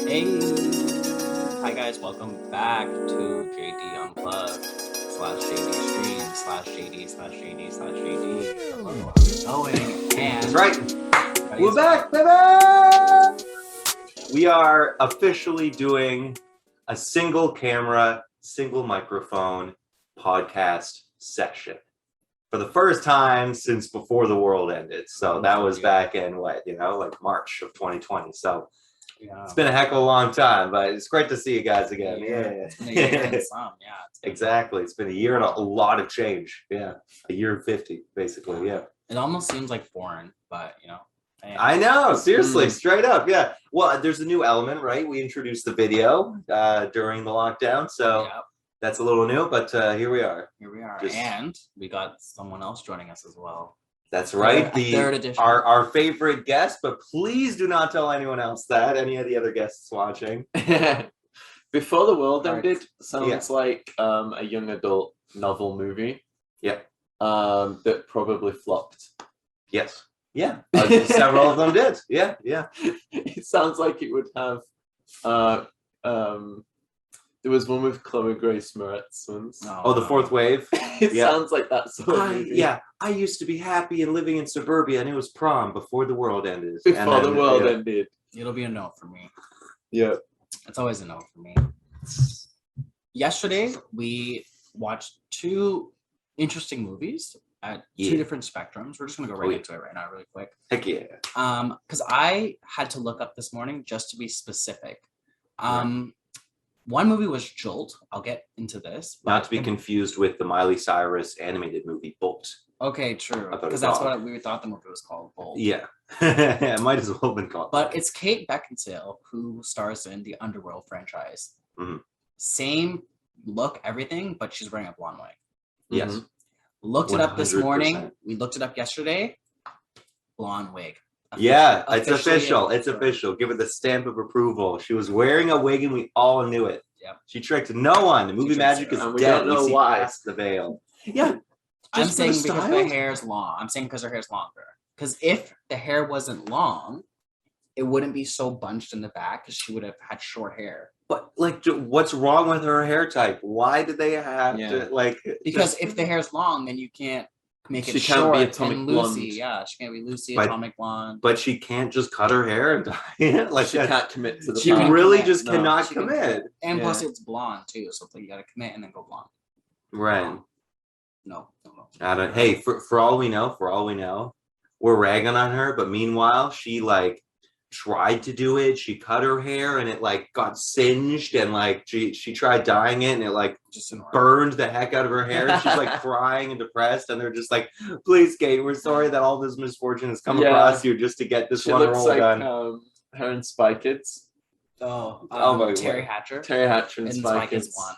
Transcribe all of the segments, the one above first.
Hey, hi guys, welcome back to JD Unplugged /JD Stream /JD/JD/JD. Hello, how's it going? And That's right. We're back, baby! We are officially doing a single camera, single microphone podcast session for the first time since before the world ended. So that was back in like March of 2020. So yeah, it's been a heck of a long time, but it's great to see you guys again. Yeah, it's been a year and some, yeah. Exactly. It's been a year and a lot of change. Yeah. A year and 50, basically. Yeah. It almost seems like foreign, but I know, seriously, straight up. Yeah. Well, there's a new element, right? We introduced the video during the lockdown. So that's a little new, but here we are. Here we are. And we got someone else joining us as well. That's right. Third edition. Our favorite guest, but please do not tell anyone else that, any of the other guests watching. Before the World Ended sounds like a young adult novel movie. Yeah. That probably flopped. Yes. Yeah. Several of them did. Yeah. Yeah. It sounds like it would have there was one with Chloe Grace Moretz once. Oh, The Fourth Wave. It sounds like that sort of movie. Yeah. I used to be happy and living in suburbia, and it was prom before the world ended. Before the world ended. It'll be a no for me. Yeah. It's always a no for me. Yesterday, we watched two interesting movies at two different spectrums. We're just going to go right into it right now really quick. Heck yeah. Because I had to look up this morning just to be specific. One movie was Jolt. I'll get into this. Not to be confused with the Miley Cyrus animated movie Bolt. Okay, true. Because that's what we thought the movie was called, Bolt. Yeah. It might as well have been called. But it's Kate Beckinsale who stars in the Underworld franchise. Mm-hmm. Same look, everything, but she's wearing a blonde wig. Yes. Mm-hmm. Looked it up this 100%. morning. We looked it up yesterday. Blonde wig. Yeah, it's official. It's official. Give it the stamp of approval. She was wearing a wig and we all knew it. Yep. She tricked no one. The movie magic is and we dead. don't know we see why. past the veil. Yeah. I'm Just saying for the because style? the hair is long. I'm saying because her hair is longer. Because if the hair wasn't long, it wouldn't be so bunched in the back because she would have had short hair. But like, what's wrong with her hair type? Why did they have to like? Because if the hair's long, then you can't make it She short can't be Atomic and Blonde. Lucy. Yeah, she can't be Lucy, But- Atomic Blonde. But she can't just cut her hair and dye it. Like She can't commit to the She part. really commit. just No, cannot she can commit. And plus, it's blonde too, so it's like you gotta commit and then go blonde. Right. No. I don't. Hey, for all we know, we're ragging on her. But meanwhile, she like tried to do it. She cut her hair and it like got singed, and like she tried dyeing it and it like Just ignore it. burned the heck out of her hair. And she's like crying and depressed, and they're just like, "Please, Kate, we're sorry that all this misfortune has come across you just to get this She one looks role like done." her and Spy Kids. Oh my Terry God. Hatcher. Terry Hatcher and And Spy Spy Kids Kids. one.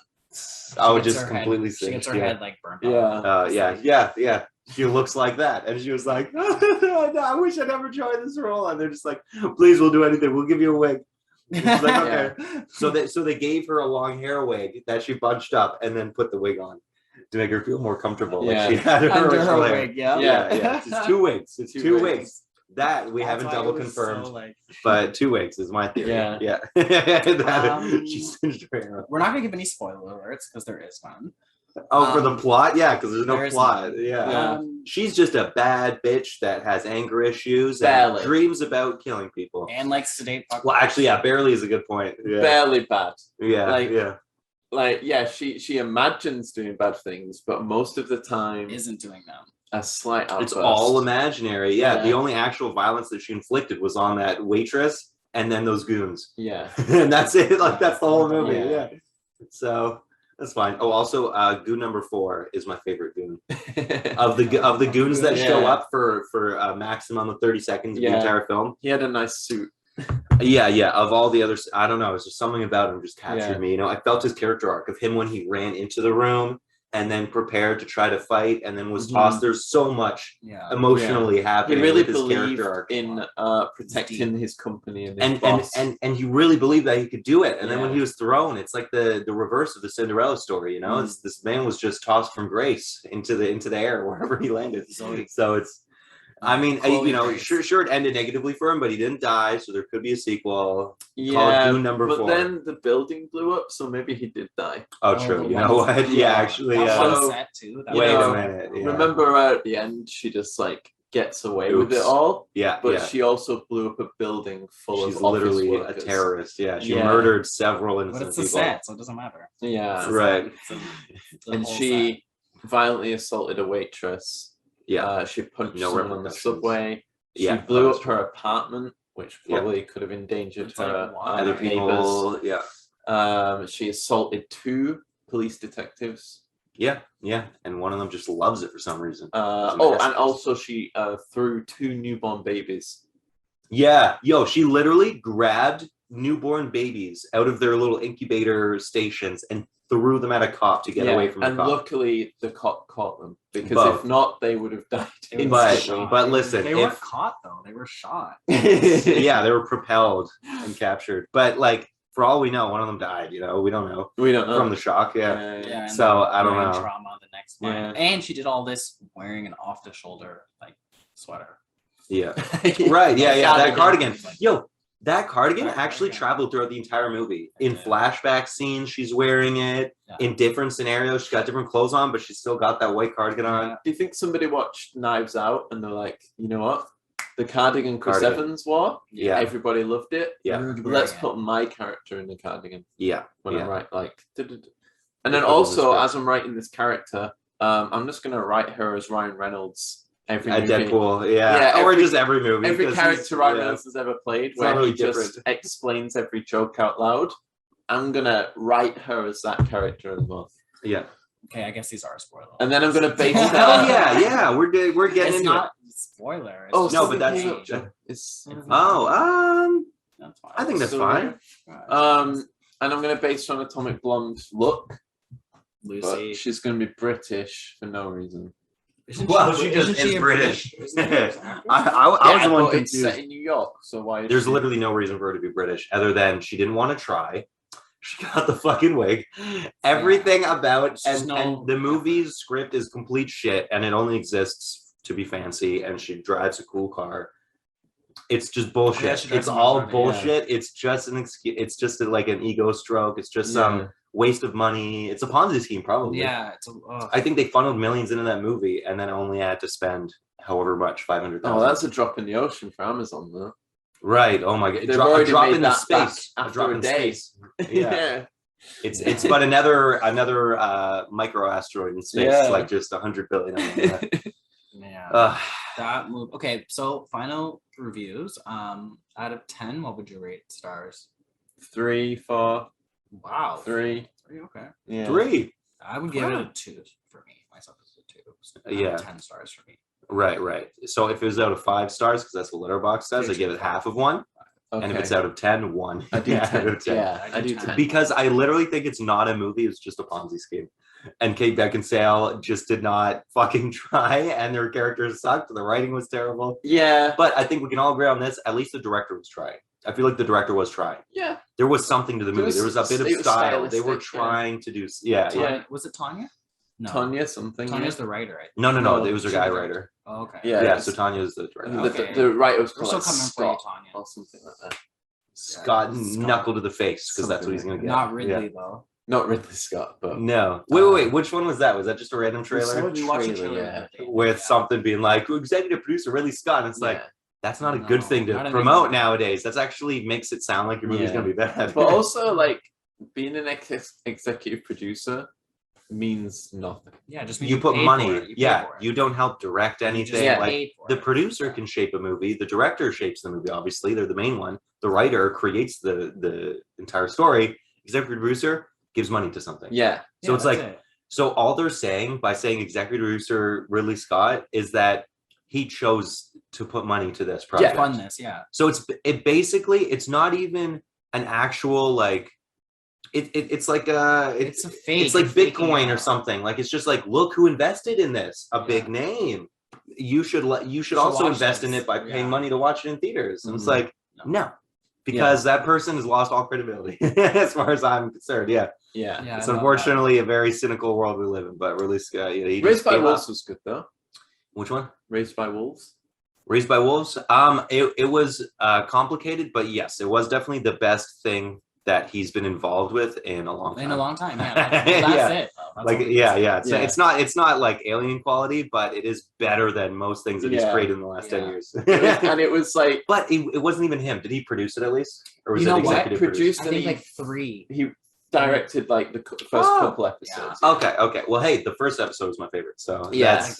Oh, She gets just her head- completely She gets singed. her Yeah. head like burnt off. Yeah. She looks like that, and she was like, "I wish I never joined this role." And they're just like, "Please, we'll do anything. We'll give you a wig." She's like, "Okay." So they gave her a long hair wig that she bunched up and then put the wig on to make her feel more comfortable. Yeah. Like she had her Under her original hair. wig, yeah. Yeah. It's two wigs. It's two wigs. wigs. That we That's haven't why it double was confirmed, so, like- but two wigs is my theory. Yeah. She singed her hair up. We're not gonna give any spoiler alerts because there is none. Oh, for the plot? Yeah, because there's no There is plot. none. Yeah. She's just a bad bitch that has anger issues and Barely. dreams about killing people. And like sedate. Well, actually, yeah, barely is a good point. Yeah, Barely bad. yeah. She imagines doing bad things, but most of the time isn't doing them. a slight outburst. It's all imaginary. Yeah, Yeah. the only actual violence that she inflicted was on that waitress and then those goons, Yeah. and that's it. Like that's the whole movie. Yeah. Yeah. So that's fine. Oh, also, goon number 4 is my favorite goon of the goons that show Yeah. up for a maximum of 30 seconds of the Yeah. entire film. He had a nice suit. Yeah. Of all the others, I don't know. It's just something about him just captured Yeah. me. You know, I felt his character arc of him when he ran into the room and then prepared to try to fight and then was tossed. There's so much Yeah. emotionally He happening really with his believed character arc. in protecting his company and his And boss. he really believed that he could do it. And then when Yeah. he was thrown, it's like the reverse of the Cinderella story. You know, it's this man was just tossed from grace into the air wherever he landed. So it's I mean, Chloe you know, Grace. sure, it ended negatively for him, but he didn't die, so there could be a sequel. Yeah, Dune number but 4. then the building blew up, so maybe he did die. Oh, Oh, true. the You one know set. what? Yeah, actually, that one So, set too. That you wait was a know, minute. Yeah. Remember at the end, she just like gets away with it Oops. all, Yeah, but yeah. she also blew up a building full She's of office literally a workers. terrorist. Yeah, she Yeah. murdered several But innocent it's a people. set, so it doesn't matter. Yeah, Right. The and whole she violently assaulted a waitress. Yeah. She punched No someone on the repercussions. subway. She Yeah. blew that's up true. her apartment, which probably could have endangered It's like, her why? Other neighbors. people. Yeah. She assaulted 2 police detectives. Yeah. Yeah. And one of them just loves it for some reason. And masochist. also she threw 2 newborn babies. Yeah. Yo, she literally grabbed newborn babies out of their little incubator stations and threw them at a cop to get away from the and cop. luckily the cop caught them, because Both. if not, they would have died They were instantly. shot. But listen, they if- weren't caught though; they were shot. Yeah, they were propelled and captured. But like, for all we know, one of them died. You know, we don't know We don't know. from the shock. Yeah. Yeah, and So, then I don't brain know. Trauma the next one, Yeah. and she did all this wearing an off-the-shoulder like sweater. Yeah. Right. Yeah. Yeah. That cardigan. Like- Yo, that cardigan That actually cardigan. traveled throughout the entire movie. In Yeah. flashback scenes, she's wearing it. Yeah. In different scenarios, she's got different clothes on, but she's still got that white cardigan on. Yeah. Do you think somebody watched Knives Out and they're like, you know what? The cardigan Chris Cardigan. Evans wore, Yeah. everybody loved it. Yeah. Rude Let's wearing put my character in the cardigan Yeah. when Yeah. I write like. And Put then it in the also, script. as I'm writing this character, I'm just gonna write her as Ryan Reynolds every At movie. Deadpool. Yeah. Yeah, Or every- just every movie. Every 'cause character he's- Ryan yeah. Reynolds has ever played, It's where not really he just different. explains every joke out loud. I'm gonna write her as that character as well, Yeah. Okay, I guess these are spoilers. and then I'm gonna base Oh that. yeah. We're getting It's into not spoiler. It's Oh, just No, so but they that's- came up- that- it's it. that's fine. I think that's so fine. And I'm gonna base her on Atomic Blonde's look, Lucy. but she's gonna be British for no reason. Isn't Well, she she just isn't is a British. isn't she an actress? I was the one but it's confused. set in New York, so why? Is There's she... literally no reason for her to be British other than she didn't want to try. She got the fucking wig. Everything about She's and the movie's script is complete shit, and it only exists to be fancy. And she drives a cool car. It's just bullshit. Yeah, she drives It's a all Maserati, yeah. bullshit. It's just an excuse. It's just like an ego stroke. It's just some waste of money. It's a Ponzi scheme, probably. Yeah, it's I think they funneled millions into that movie, and then only had to spend however much, 500,000. Oh, that's a drop in the ocean for Amazon, though. Right. Oh my god. They've A already drop made in the that back space. after drop a in day. space. Yeah. It's but another micro asteroid in space, Yeah. like just 100 billion of them. yeah. That move. Okay, so final reviews. Out of 10, what would you rate stars? 3, 4, Wow. 3. 3, okay. Yeah. 3. I would give it a 2 for me. Myself is a 2. Out of Yeah. 10 stars for me. Right. So if it was out of 5 stars, because that's what Letterboxd says, I give it half of 1. Okay. And if it's out of 10, 1. I do Yeah, 10. out of 10. Yeah, I do 10. Because I literally think it's not a movie, it's just a Ponzi scheme. And Kate Beckinsale just did not fucking try, and their characters sucked. The writing was terrible. Yeah. But I think we can all agree on this. At least the director was trying. I feel like the director was trying. Yeah. There was something to the movie. There was a bit of it was style. They were stylistic, yeah. trying to do. Yeah. Tanya, was it Tanya? No. Tanya something. Tanya's the writer, I think. No. No, It was a she's guy the writer. Oh, okay. Yeah. Yeah. it's- So Tanya is the director. And Okay. the writer was We're called still like coming for you, Scott Tanya. or something like that. Scott Scott. knuckle to the face because that's what he's gonna get. Not Ridley, Yeah. though. Not Ridley Scott, but No. Wait. Which one was that? Was that just a random trailer? We watched the trailer, trailer yeah. the other day. With Yeah. something being like executive producer Ridley Scott, and it's like yeah. that's not a No, good thing to not promote anymore. nowadays. That's actually makes it sound like your movie's Yeah. gonna be bad. But also, like, being an executive producer means nothing. Yeah, just means you put paid money. for it. You paid Yeah, for it. you don't help direct You anything. just Yeah. Like paid for the it. producer Yeah. can shape a movie. The director shapes the movie. Obviously, they're the main one. The writer creates the entire story. Executive producer gives money to something. Yeah. So Yeah, it's that's like it. so all they're saying by saying executive producer Ridley Scott is that he chose to put money to this project. fund this, yeah. So it basically it's not even an actual like it's like It's a fake. it's like You're faking Bitcoin it or out. something. Like it's just like look who invested in this, a big Yeah. name. You should should also watch invest in this. it by paying Yeah. money to watch it in theaters. And it's Mhm. like no, because that person has lost all credibility as far as I'm concerned. Yeah, Yeah. Yeah, it's I love unfortunately a very cynical world we live in. But Ridley Scott, he Raised just by gave Wolves up. was good though. Which one? Raised by Wolves. Raised by Wolves. It was complicated, but yes, it was definitely the best thing that he's been involved with in a long time. In a long time, yeah. That's it. That's like all we can say. yeah. It's not like Alien quality, but it is better than most things that he's created in the last 10 years. And it was like, but it wasn't even him. Did he produce it at least, or was You it know what? executive produced? I think like 3. He directed like the first couple episodes. Okay. Well, hey, the first episode was my favorite, so Yeah. that's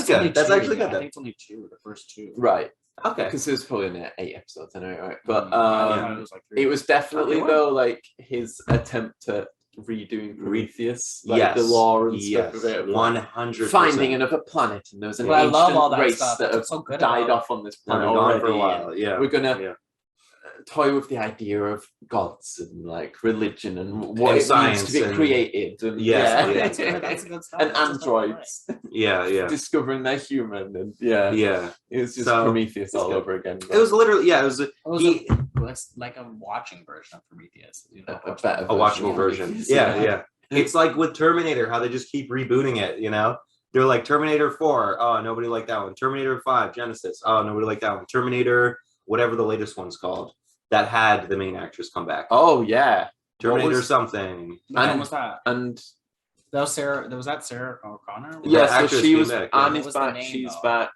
good. That's actually good. I think it's only 2, the first 2. Right. Okay. Because there's probably 8 episodes anyway, right? But it was like 3. it was definitely though like his attempt at redoing Prometheus, like yes. the lore and stuff of it. 100%. Finding another planet, and there's an I love all ancient that race stuff. that have so good died off on this planet Gone already. for a while. Yeah. We're gonna toy with the idea of gods and like religion and what it means to be created and That's good stuff. and androids discovering they're human and it was just Prometheus all over again. It was literally it's like a watching version of Prometheus. A watchable version. Yeah. It's like with Terminator, how they just keep rebooting it, you know? They're like Terminator 4, oh, nobody liked that one. Terminator 5, Genesis, oh, nobody liked that one. Terminator, whatever the latest one's called, that had the main actress come back. Oh, yeah. Terminator something. When was that? And that was Sarah O'Connor? Yeah, so she was back, Annie's back, she's back.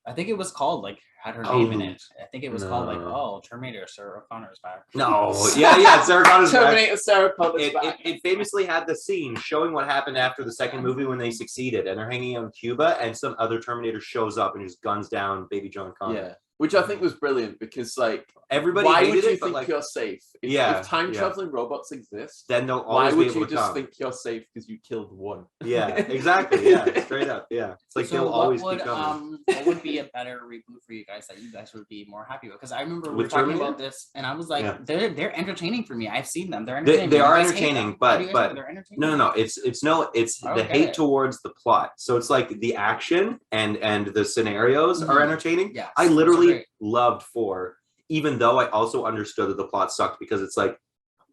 I think it was called like had her name in it. I think it was called like Terminator Sarah O'Connor's back. No, Sarah Connor's Terminator back. Sarah Connor's back. It famously had the scene showing what happened after the second movie when they succeeded, and they're hanging out in Cuba, and some other Terminator shows up and just guns down Baby John Connor. Yeah, which I think was brilliant because like everybody why hated would you it, think like, you're safe? If time traveling robots exist, then they'll why always would be able you to just come. think you're safe because you killed one? Yeah, exactly. Yeah, straight up. Yeah, it's like they'll always be coming. What would be a better reboot for you guys that you guys would be more happy with? Because I remember we were talking about this, and I was like, they're entertaining for me. I've seen them. They're entertaining. They are entertaining, but they're entertaining. No. It's the hate towards the plot. So it's like the action and the scenarios are entertaining. Yeah, I literally loved 4, even though I also understood that the plot sucked because it's like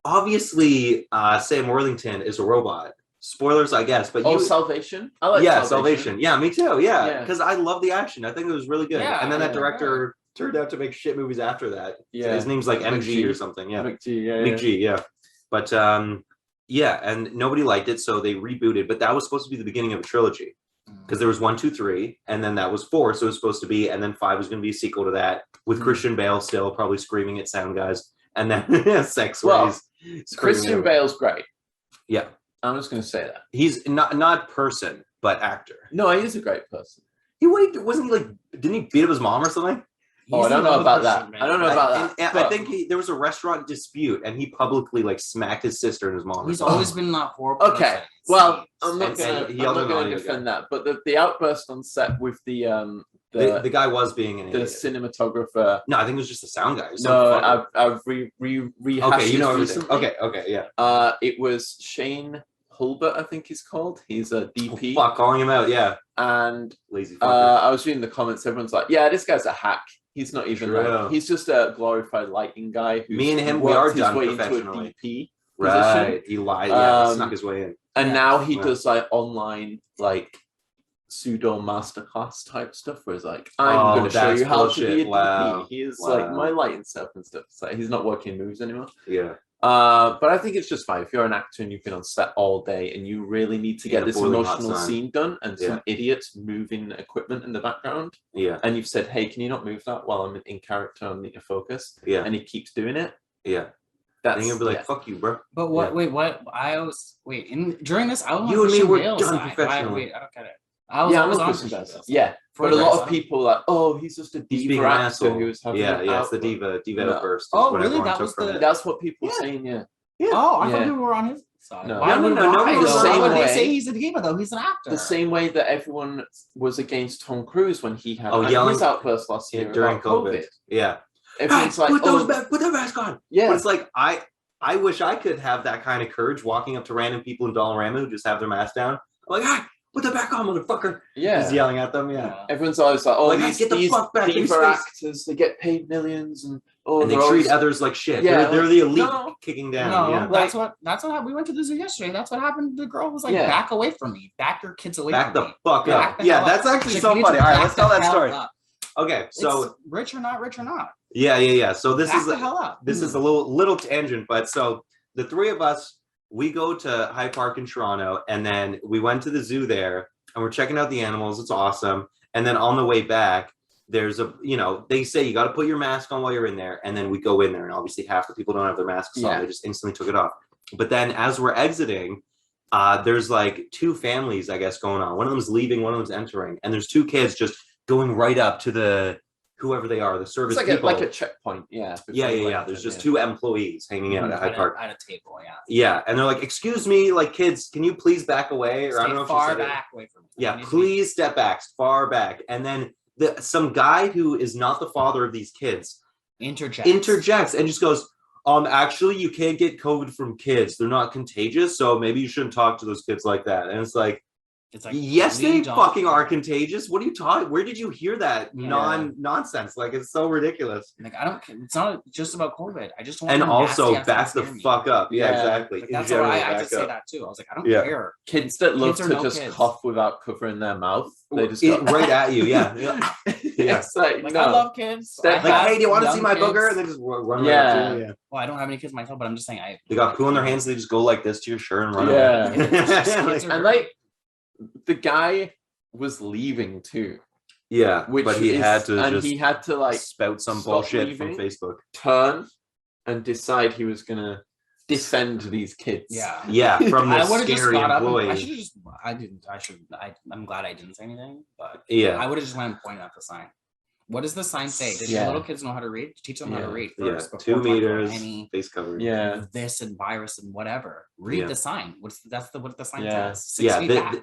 obviously Sam Worthington is a robot. Spoilers, I guess, but Salvation. I like Salvation. Yeah, me too. Yeah, because I love the action. I think it was really good. Yeah, and then that director turned out to make shit movies after that. Yeah, his name's like MG or something. Yeah, McG. Yeah. But and nobody liked it, so they rebooted. But that was supposed to be the beginning of a trilogy because there was 1, 2, 3, and then that was 4. So it was supposed to be, and then 5 was going to be a sequel to that with Christian Bale still probably screaming at sound guys, and then sex. Well, Christian Bale's great. Yeah. I'm just going to say that. He's not person, but actor. No, he is a great person. Wasn't he like, didn't he beat up his mom or something? I don't know about that. I don't know about that. I think there was a restaurant dispute and he publicly like smacked his sister and his mom. He's always been that horrible. Okay. Well, I'm not going to defend that. But the outburst on set with the guy was being an idiot. Cinematographer. No, I think it was just the sound guy. No, I've rehashed. Okay, you know everything. Okay, yeah. It was Shane Hulbert, I think he's called. He's a DP. Oh, fuck, calling him out, yeah. And lazy fucker. I was reading the comments. Everyone's like, "Yeah, this guy's a hack. He's not even. Like, he's just a glorified lighting guy." Me and him, we are done professionally. Into a DP right. Position. He lied. Yeah, snuck his way in. And now he does like online like pseudo masterclass type stuff where it's like, I'm going to show you how to be a DP. He is like my lighting stuff and stuff. It's like he's not working moves anymore. Yeah. But I think it's just fine if you're an actor and you've been on set all day and you really need to get this emotional scene done and some idiots moving equipment in the background. Yeah. And you've said, hey, can you not move that while I'm in character? I need to focus. Yeah. And he keeps doing it. Yeah. That's you're gonna be like, fuck you, bro. But what? Wait, what? During this, I was you and me were done professionally. Wait, I don't get it. I'm on Christian Bale. Yeah, but a lot of people are like, oh, he's just a diva actor who was having it's the diva outburst. Oh, really? That's what people are saying. Yeah. Oh, I thought people were on his side. No, why would they say he's a diva though? He's an actor. The same way that everyone was against Tom Cruise when he had his outburst last year during COVID. Yeah. Everyone's like, put the mask on. Yeah. But it's like I wish I could have that kind of courage walking up to random people in Dollarama who just have their mask down. I'm like, put the back on, motherfucker. Yeah. Just yelling at them, yeah. Everyone's always like, oh, like, these diva actors, they get paid millions and they treat others like shit. Yeah, they're the elite kicking down. No, yeah. that's what we went to the zoo yesterday. That's what happened. The girl was like, back away from me. Back your kids away from me. Back the fuck up. Yeah, that's actually so funny. All right, let's tell that story. Okay, so It's rich or not. yeah. So this Back is the hell up. this is a little tangent, but so the three of us, we go to Hyde Park in Toronto, and then we went to the zoo there, and we're checking out the animals. It's awesome. And then on the way back, there's they say you got to put your mask on while you're in there, and then we go in there, and obviously half the people don't have their masks on. They just instantly took it off. But then as we're exiting, there's like two families, I guess, going on. One of them's leaving, one of them's entering, and there's two kids just going right up to the whoever they are, the service it's like people. like a checkpoint, Yeah. There's just two employees hanging out at Hyde Park. At a table, Yeah, and they're like, "Excuse me, like kids, can you please back away?" Or Stay I don't know if far she said back away from me. Yeah, please step back, far back. And then some guy who is not the father of these kids interjects and just goes, actually, you can't get COVID from kids. They're not contagious, so maybe you shouldn't talk to those kids like that. And it's like yes, they fucking are contagious. What are you talking? Where did you hear that nonsense? Like, it's so ridiculous. Like, I don't. It's not just about COVID. I just want. And also back the fuck up. Yeah, exactly. Like, that's why I had to say that too. I was like, I don't care. Kids that love to just cough without covering their mouth. They just right at you. Yeah. It's like I love kids. Like, hey, do you want to see my booger? And they just run right up to you. Well, I don't have any kids myself, but I'm just saying they got poo in their hands. They just go like this to your shirt and run away. And like, the guy was leaving too. Yeah, but he had to like spout some bullshit from Facebook. Turn and decide he was gonna defend these kids. Yeah, from the scary employee. I'm glad I didn't say anything, but I would have just went and pointed at the sign. What does the sign say? Did your little kids know how to read? Teach them how to read first. 2 meters, face coverage. This and virus and whatever. Read the sign. What the sign says? 6 Yeah, feet back.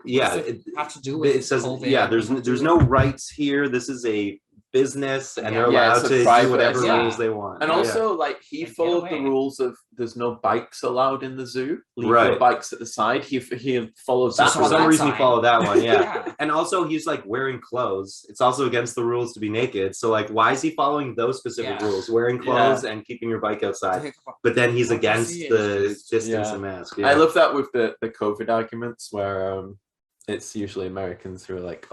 Have to do with it says COVID. there's no rights here. This is a business, and they're allowed to do whatever rules they want. And also, like, he followed the rules of there's no bikes allowed in the zoo. Leave your bikes at the side. He followed that. For some reason, he followed that one. Yeah. And also, he's like wearing clothes. It's also against the rules to be naked. So, like, why is he following those specific rules? Wearing clothes and keeping your bike outside. But then he's against the distance and mask. I love that with the COVID arguments where it's usually Americans who are like,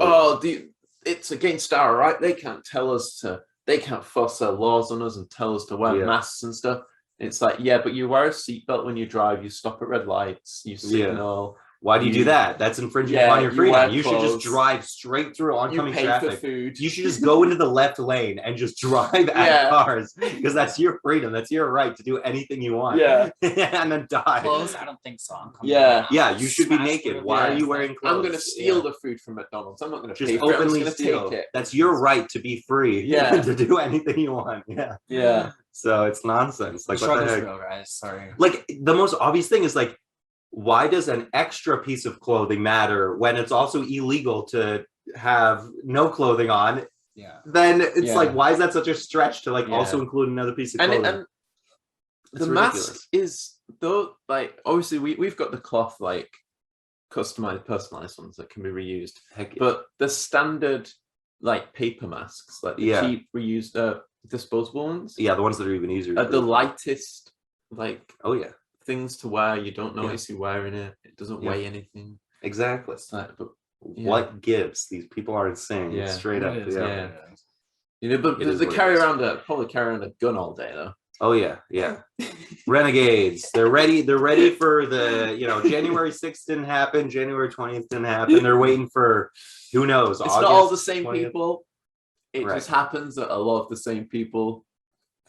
it's against our right. They can't they can't force their laws on us and tell us to wear masks and stuff. It's like, but you wear a seatbelt when you drive, you stop at red lights, you signal. Why do you do that? That's infringing upon your freedom. You should just drive straight through oncoming traffic. You should just go into the left lane and just drive at cars, because that's your freedom. That's your right to do anything you want. And then die. Clothes? I don't think so. You should be naked. Why are you wearing clothes? I'm going to steal the food from McDonald's. I'm not going to just openly steal. Take it. That's your right to be free. To do anything you want. So it's nonsense. Like, what the heck? Real, guys. Sorry. Like, the most obvious thing is, like, why does an extra piece of clothing matter when it's also illegal to have no clothing on? Then it's like, why is that such a stretch to like also include another piece of clothing? And the mask is, though, like, obviously we've got the cloth, like, customized, personalized ones that can be reused. But the standard, like, paper masks, like the cheap reused disposable ones. The ones that are even easier. The lightest, like, things to wear. You don't notice you're wearing it. It doesn't weigh anything. Exactly. What gives? These people are insane. Straight up. You know, but they probably carry around a gun all day though. Oh yeah. Renegades. They're ready for the, January 6th didn't happen, January 20th didn't happen. They're waiting for, who knows, August. It's not all the same 20th. People. It just happens that a lot of the same people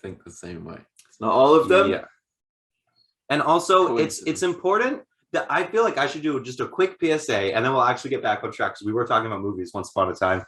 think the same way. It's not all of them. And also, it's important that I feel like I should do just a quick PSA, and then we'll actually get back on track, because we were talking about movies once upon a time.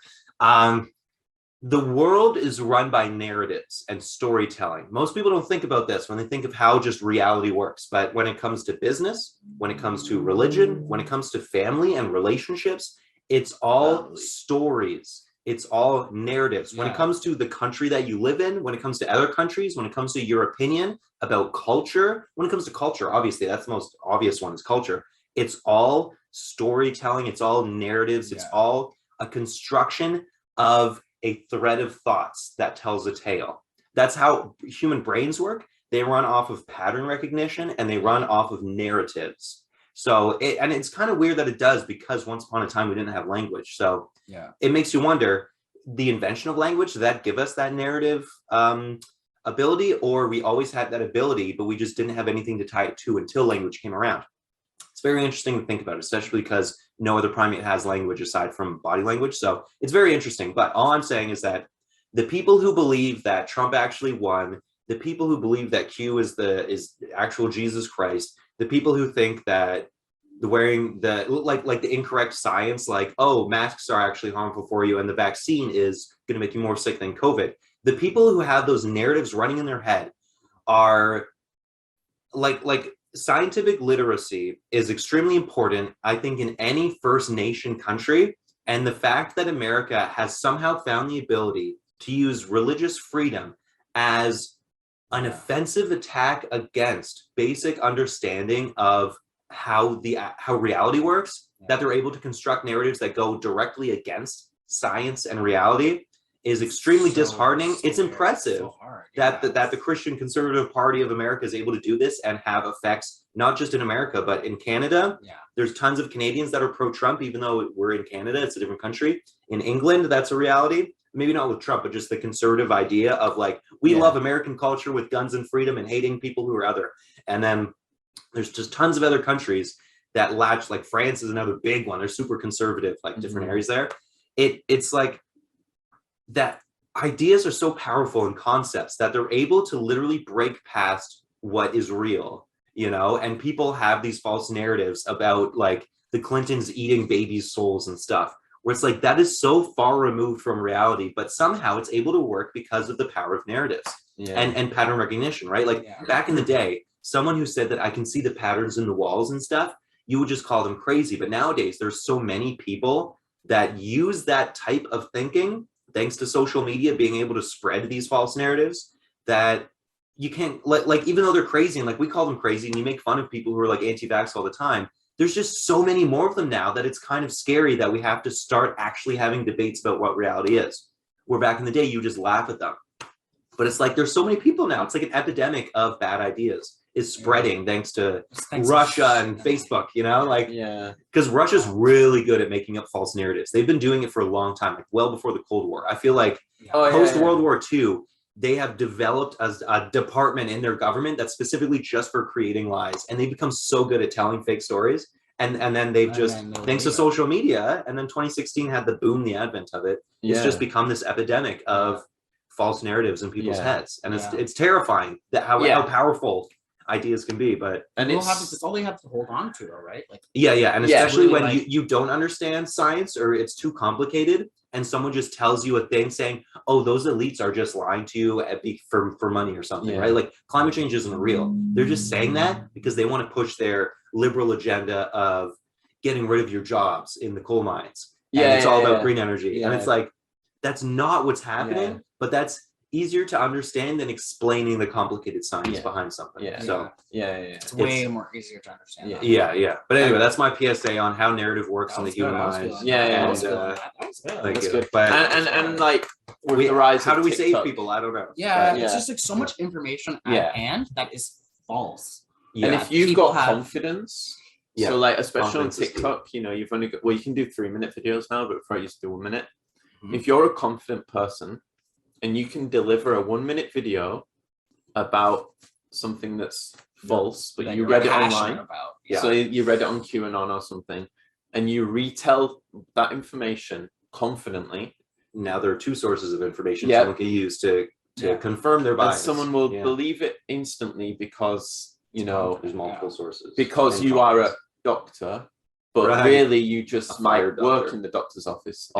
The world is run by narratives and storytelling. Most people don't think about this when they think of how just reality works. But when it comes to business, when it comes to religion, when it comes to family and relationships, it's all stories. It's all narratives. When it comes to the country that you live in, when it comes to other countries, when it comes to your opinion about culture, when it comes to culture, obviously, that's the most obvious one is culture. It's all storytelling. It's all narratives. It's all a construction of a thread of thoughts that tells a tale. That's how human brains work. They run off of pattern recognition, and they run off of narratives. So, it's kind of weird that it does, because once upon a time we didn't have language. So it makes you wonder, the invention of language that give us that narrative ability, or we always had that ability, but we just didn't have anything to tie it to until language came around? It's very interesting to think about, especially because no other primate has language aside from body language. So it's very interesting. But all I'm saying is that the people who believe that Trump actually won, the people who believe that Q is actual Jesus Christ, the people who think that wearing the incorrect science, like, oh, masks are actually harmful for you and the vaccine is going to make you more sick than COVID. The people who have those narratives running in their head are like scientific literacy is extremely important, I think, in any First Nation country. And the fact that America has somehow found the ability to use religious freedom as an offensive attack against basic understanding of how reality works, that they're able to construct narratives that go directly against science and reality, is extremely disheartening. It's impressive that the Christian Conservative Party of America is able to do this and have effects not just in America but in Canada. There's tons of Canadians that are pro-Trump, even though we're in Canada, it's a different country. In England, that's a reality. Maybe not with Trump, but just the conservative idea of like, we love American culture with guns and freedom and hating people who are other. And then there's just tons of other countries that latch, like France is another big one. They're super conservative, like different areas there. It's like that ideas are so powerful and concepts that they're able to literally break past what is real, and people have these false narratives about like the Clintons eating babies' souls and stuff, where it's like that is so far removed from reality, but somehow it's able to work because of the power of narratives and pattern recognition, right? Like back in the day, someone who said that I can see the patterns in the walls and stuff, you would just call them crazy. But nowadays, there's so many people that use that type of thinking, thanks to social media being able to spread these false narratives, that you can't, like even though they're crazy, and like we call them crazy, and you make fun of people who are like anti-vax all the time, there's just so many more of them now that it's kind of scary that we have to start actually having debates about what reality is. Where back in the day, you just laugh at them. But it's like there's so many people now. It's like an epidemic of bad ideas is spreading thanks to Russia and Facebook, because Russia's really good at making up false narratives. They've been doing it for a long time, like well before the Cold War. I feel like post World War II, they have developed a department in their government that's specifically just for creating lies, and they become so good at telling fake stories. And then they've thanks to social media, and then 2016 had the boom, the advent of it. It's just become this epidemic of false narratives in people's heads, and it's terrifying that how powerful ideas can be. But it's all they have to hold on to, though, right? Like and especially when you don't understand science or it's too complicated, and someone just tells you a thing saying, oh, those elites are just lying to you for money or something, right? Like climate change isn't real. They're just saying that because they want to push their liberal agenda of getting rid of your jobs in the coal mines. It's all about green energy. And it's like, that's not what's happening, but that's easier to understand than explaining the complicated science behind something. It's way more easier to understand. But anyway, that's my PSA on how narrative works in the human mind. That's good. But and like with the rise how of do we TikTok, save people? I don't know. It's just like so much information at hand that is false. And if you've people got confidence, so like especially on TikTok, you've only got, you can do 3-minute videos now, but before I used to do 1 minute. If you're a confident person and you can deliver a 1-minute video about something that's false, but you read it online, so you read it on QAnon or something, and you retell that information confidently. Now there are two sources of information someone can use to confirm their bias. And someone will believe it instantly because, there's multiple sources. Because you are a doctor, but really you just might work in the doctor's office.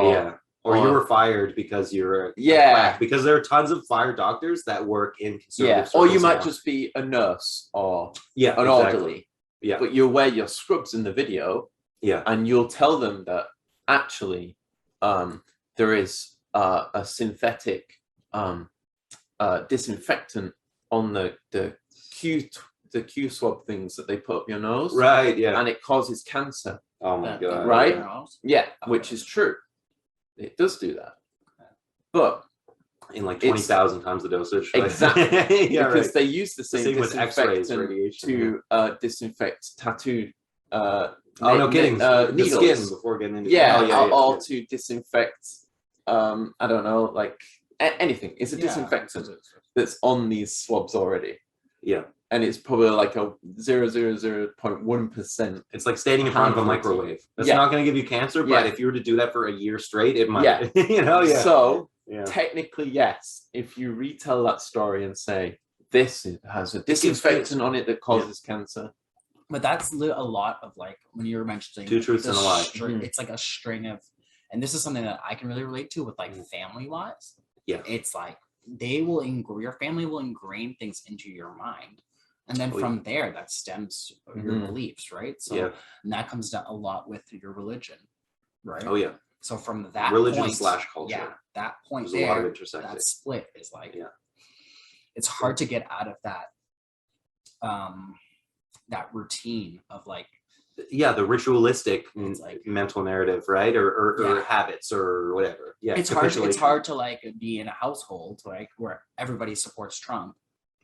Or you were fired because you're a because there are tons of fired doctors that work in conservative or you might just be a nurse or an orderly. But you'll wear your scrubs in the video. And you'll tell them that actually there is a synthetic disinfectant on the Q swab things that they put up your nose. And it causes cancer. Oh my God. Right? Which is true. It does do that, but in like 20,000 times the dosage. Right? Exactly, because they use the same with X-rays, radiation, to disinfect tattoo. No kidding. The needles. skin before getting into or to disinfect I don't know, like anything. It's a disinfectant that's on these swabs already. Yeah. And it's probably like a 0.1%. It's like standing in front of a microwave. That's not going to give you cancer, but if you were to do that for a year straight, it might. Yeah. So technically, yes. If you retell that story and say this has a disinfectant on it that causes cancer. But that's a lot of like when you were mentioning 2 truths and a lie. It's like a string of, and this is something that I can really relate to with like family wise. Yeah. It's like your family will ingrain things into your mind. And then from there, that stems your beliefs, right? So and that comes down a lot with your religion, right? Oh yeah. So from that religion point, / culture. Yeah, that point There's there, a lot of intersecting. that split is like, it's hard to get out of that, that routine of like, the ritualistic like, mental narrative, right? Or habits or whatever. Yeah, it's hard to like be in a household like where everybody supports Trump,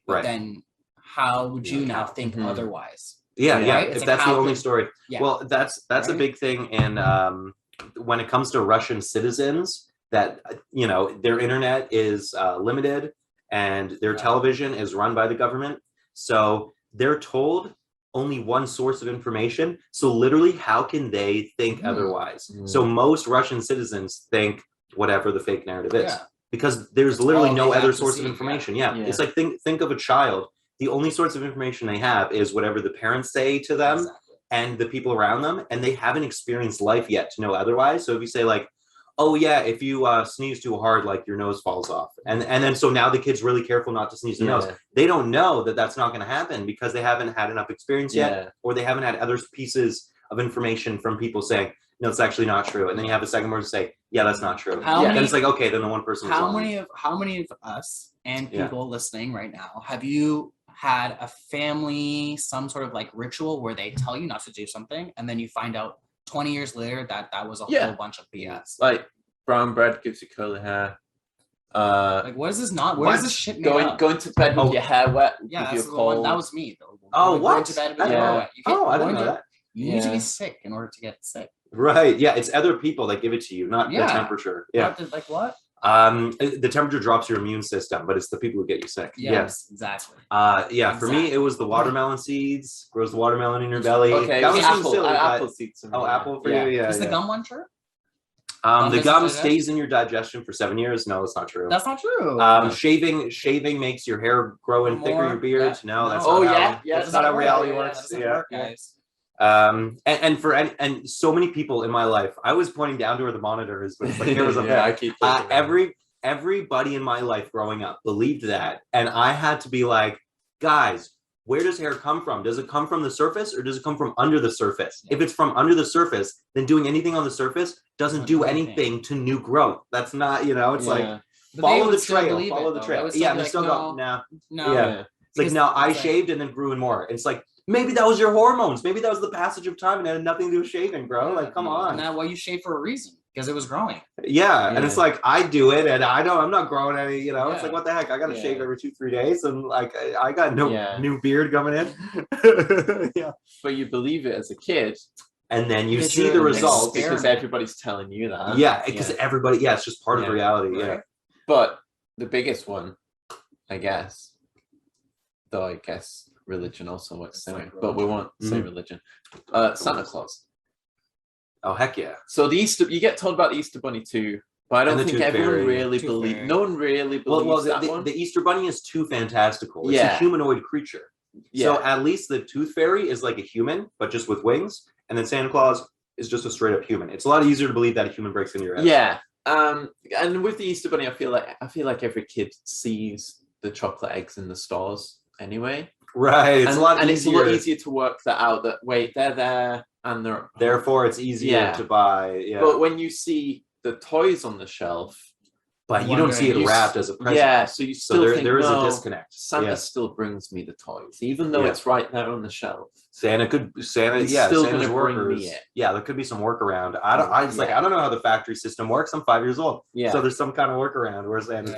but then how would you now think otherwise? Yeah. Right? If like, that's the only story. Well, that's a big thing. And when it comes to Russian citizens, that their internet is limited and their television is run by the government, so they're told only one source of information. So literally, how can they think otherwise? So most Russian citizens think whatever the fake narrative is, because there's literally no other source of information. It's like think of a child. The only source of information they have is whatever the parents say to them and the people around them, and they haven't experienced life yet to know otherwise. So if you say like, oh yeah, if you sneeze too hard, like your nose falls off, and then so now the kid's really careful not to sneeze the nose. They don't know that that's not going to happen because they haven't had enough experience yet, or they haven't had other pieces of information from people saying, no, it's actually not true. And then you have a second person say, yeah, that's not true. Then it's like, okay, then the one person. How many of us and people listening right now have you had a family, some sort of like ritual where they tell you not to do something, and then you find out 20 years later that was a whole bunch of BS? Like brown bread gives you curly hair. Like what is this not? Where is this shit made up? Going to bed with your hair wet. That's the one. That was me. What? Going to bed with your hair wet. I didn't know that. You need to be sick in order to get sick. Right. Yeah. It's other people that give it to you, not the temperature. Yeah. Like what? The temperature drops your immune system, but it's the people who get you sick. Yes, exactly. For me, it was the watermelon seeds. Grows the watermelon in your belly. Okay, that was apple seeds. Apple for you. Yeah. Is the gum one true? The gum stays in your digestion for 7 years. No, that's not true. That's not true. Shaving makes your hair grow in thicker, your beard. No, that's that's not how reality works. Guys. And so many people in my life, I was pointing down to where the monitor is, but it's like there was I keep everybody in my life growing up believed that, and I had to be like, guys, where does hair come from? Does it come from the surface or does it come from under the surface? If it's from under the surface, then doing anything on the surface doesn't do anything to new growth. That's not, it's like follow the trail. Follow the trail. Yeah, they still go no. Yeah, it's like no, I shaved and then grew in more. It's like, maybe that was your hormones. Maybe that was the passage of time and it had nothing to do with shaving, bro. Like, come on. And that's why you shave for a reason, because it was growing. Yeah. And it's like, I do it and I'm not growing any, it's like, what the heck? I got to shave every 2-3 days. And like, I got no new beard coming in. But you believe it as a kid. And then you see the results. Because everybody's telling you that. Yeah. Because everybody, it's just part of reality. Right. Yeah. But the biggest one, I guess, though I guess religion also works the same way, but we won't say religion. Santa Claus. Oh heck yeah! So you get told about the Easter Bunny too, but I don't think everyone really believes. No one really believes that one. The Easter Bunny is too fantastical. It's a humanoid creature. So at least the Tooth Fairy is like a human, but just with wings, and then Santa Claus is just a straight up human. It's a lot easier to believe that a human breaks into your head. Yeah. And with the Easter Bunny, I feel like every kid sees the chocolate eggs in the stores anyway. Right, it's a lot easier to work that out. That wait, they're there, and they're therefore it's easier to buy. Yeah, but when you see the toys on the shelf, but you don't see it wrapped as a present. Yeah, so you still think there is a disconnect. Santa still brings me the toys, even though it's right there on the shelf. Santa's still going to bring me it. Yeah, there could be some workaround. I don't know how the factory system works. I'm 5 years old. Yeah, so there's some kind of workaround where Santa's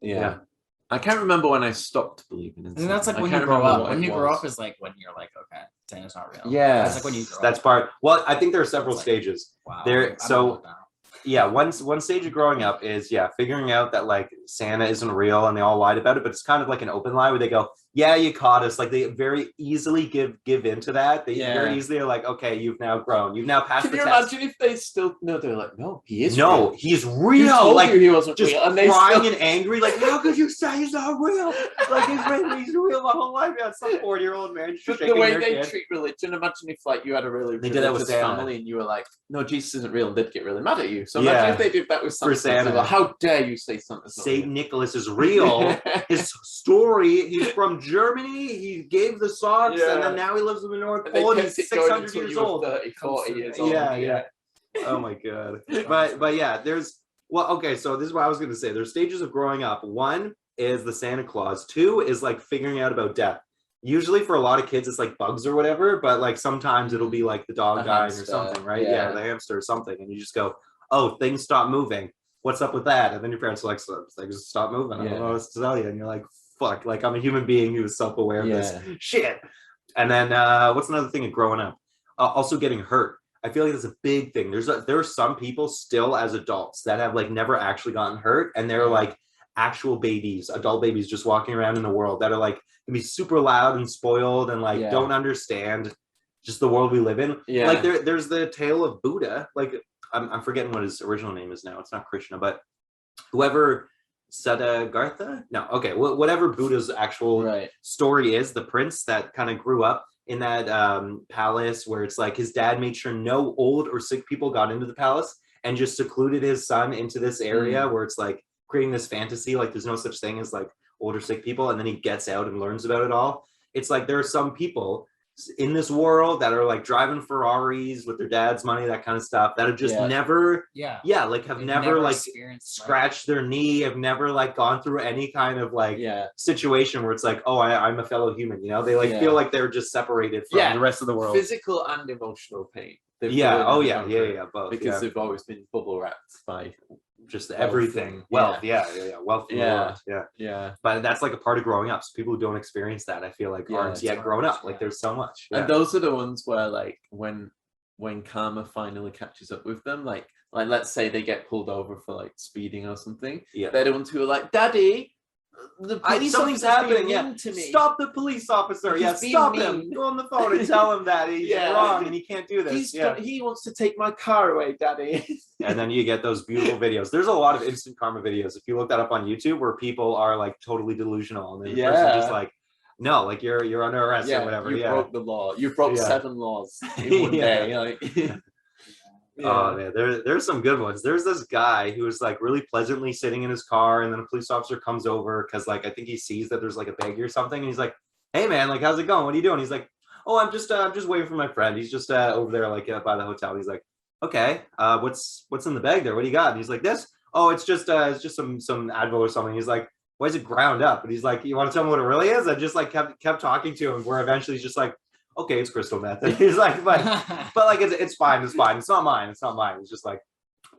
yeah. I can't remember when I stopped believing in Santa. And that's like when you grow up. When you grow up is like when you're like, okay, Santa's not real. Yeah. That's like when you grow up. That's part. Well, I think there are several stages. Wow. one stage of growing up is figuring out that like Santa isn't real and they all lied about it, but it's kind of like an open lie where they go, yeah, you caught us. Like they very easily give into that. They very easily are like, okay, you've now grown, you've now passed the test. Can you imagine if they still they're like, no, he is real. No, he's real. Told like you he wasn't just real. And crying and angry, like, how could you say he's not real? Like he's real my whole life. Yeah, some 40-year-old man just the way they treat religion. Imagine if like you had a really religious family and you were like, no, Jesus isn't real, and they'd get really mad at you. So imagine if they did that with Santa. Like, how dare you say something? Saint Nicholas is real. His story, he's from Germany. He gave the socks, and then now he lives in the North Pole, and he's 600 years old. 30, 40 years old. Yeah. Oh my god. But yeah, okay, so this is what I was gonna say. There's stages of growing up. One is the Santa Claus. Two is like figuring out about death. Usually for a lot of kids, it's like bugs or whatever, but like sometimes it'll be like the dog dying or something, right? Yeah, the hamster or something, and you just go, oh, things stop moving. What's up with that? And then your parents are like, so things stop moving. I don't know what to tell you. And you're like, fuck, like I'm a human being who is self-aware of this shit. And then what's another thing of growing up? Also getting hurt. I feel like that's a big thing. There are some people still as adults that have like never actually gotten hurt, and they're like actual babies, adult babies just walking around in the world that are like can be super loud and spoiled and like don't understand just the world we live in. Like there's the tale of Buddha. Like I'm forgetting what his original name is now. It's not Krishna, but whoever Siddhartha. No, okay, whatever Buddha's actual story is, the prince that kind of grew up in that palace where it's like his dad made sure no old or sick people got into the palace and just secluded his son into this area where it's like creating this fantasy, like there's no such thing as like older sick people, and then he gets out and learns about it all. It's like there are some people in this world that are like driving Ferraris with their dad's money, that kind of stuff, that have just never like have never like scratched their knee, have never like gone through any kind of like situation where it's like, oh, I'm a fellow human, you know. They like feel like they're just separated from the rest of the world. Physical and emotional pain. Both, because they've always been bubble wrapped by just everything. Wealth, wealth from the world. But that's like a part of growing up. So people who don't experience that, I feel like aren't yet grown up. Like there's so much. And those are the ones where like when karma finally catches up with them, like let's say they get pulled over for like speeding or something. They're the ones who are like, Daddy, the police something's happening. To me. Stop the police officer. Stop him. Go on the phone and tell him that he's wrong and he can't do this. He wants to take my car away, Daddy. And then you get those beautiful videos. There's a lot of instant karma videos if you look that up on YouTube where people are like totally delusional and then the person just like, no, like you're under arrest or whatever. You broke the law. You broke 7 laws in one day. Like. Oh man, there's some good ones. There's this guy who was like really pleasantly sitting in his car, and then a police officer comes over because like I think he sees that there's like a baggie or something, and he's like, "Hey man, like how's it going? What are you doing?" He's like, "Oh, I'm just waiting for my friend. He's just over there like by the hotel." He's like, "Okay, what's in the bag there? What do you got?" And he's like, "This? Oh, it's just some Advil or something." He's like, "Why is it ground up?" And he's like, "You want to tell me what it really is?" I just like kept talking to him, where eventually he's just like, okay, it's crystal meth. And he's like, but like it's fine. It's not mine. It's just like,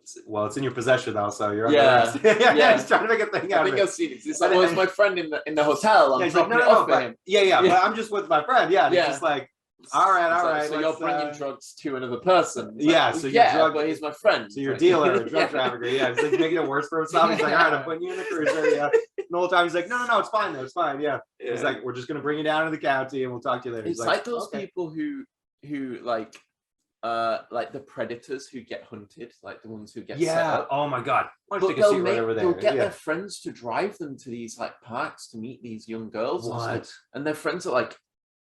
it's in your possession now, so you're under arrest. He's trying to make a thing out of it. I think I've seen it. It's like, it's my friend in the hotel. I'm dropping it off for him. But I'm just with my friend. And he's just like, all right. So you're bringing drugs to another person. So you're but he's my friend. So you're a dealer, a drug trafficker. He's like making it worse for himself. He's like, all right, I'm putting you in the cruiser. And the whole time he's like, no, it's fine though. It's fine. He's like, we're just gonna bring you down to the county and we'll talk to you later. It's like those people who like the predators who get hunted, like the ones who get set up. Oh my god. But they'll get their friends to drive them to these like parks to meet these young girls. And their friends are like,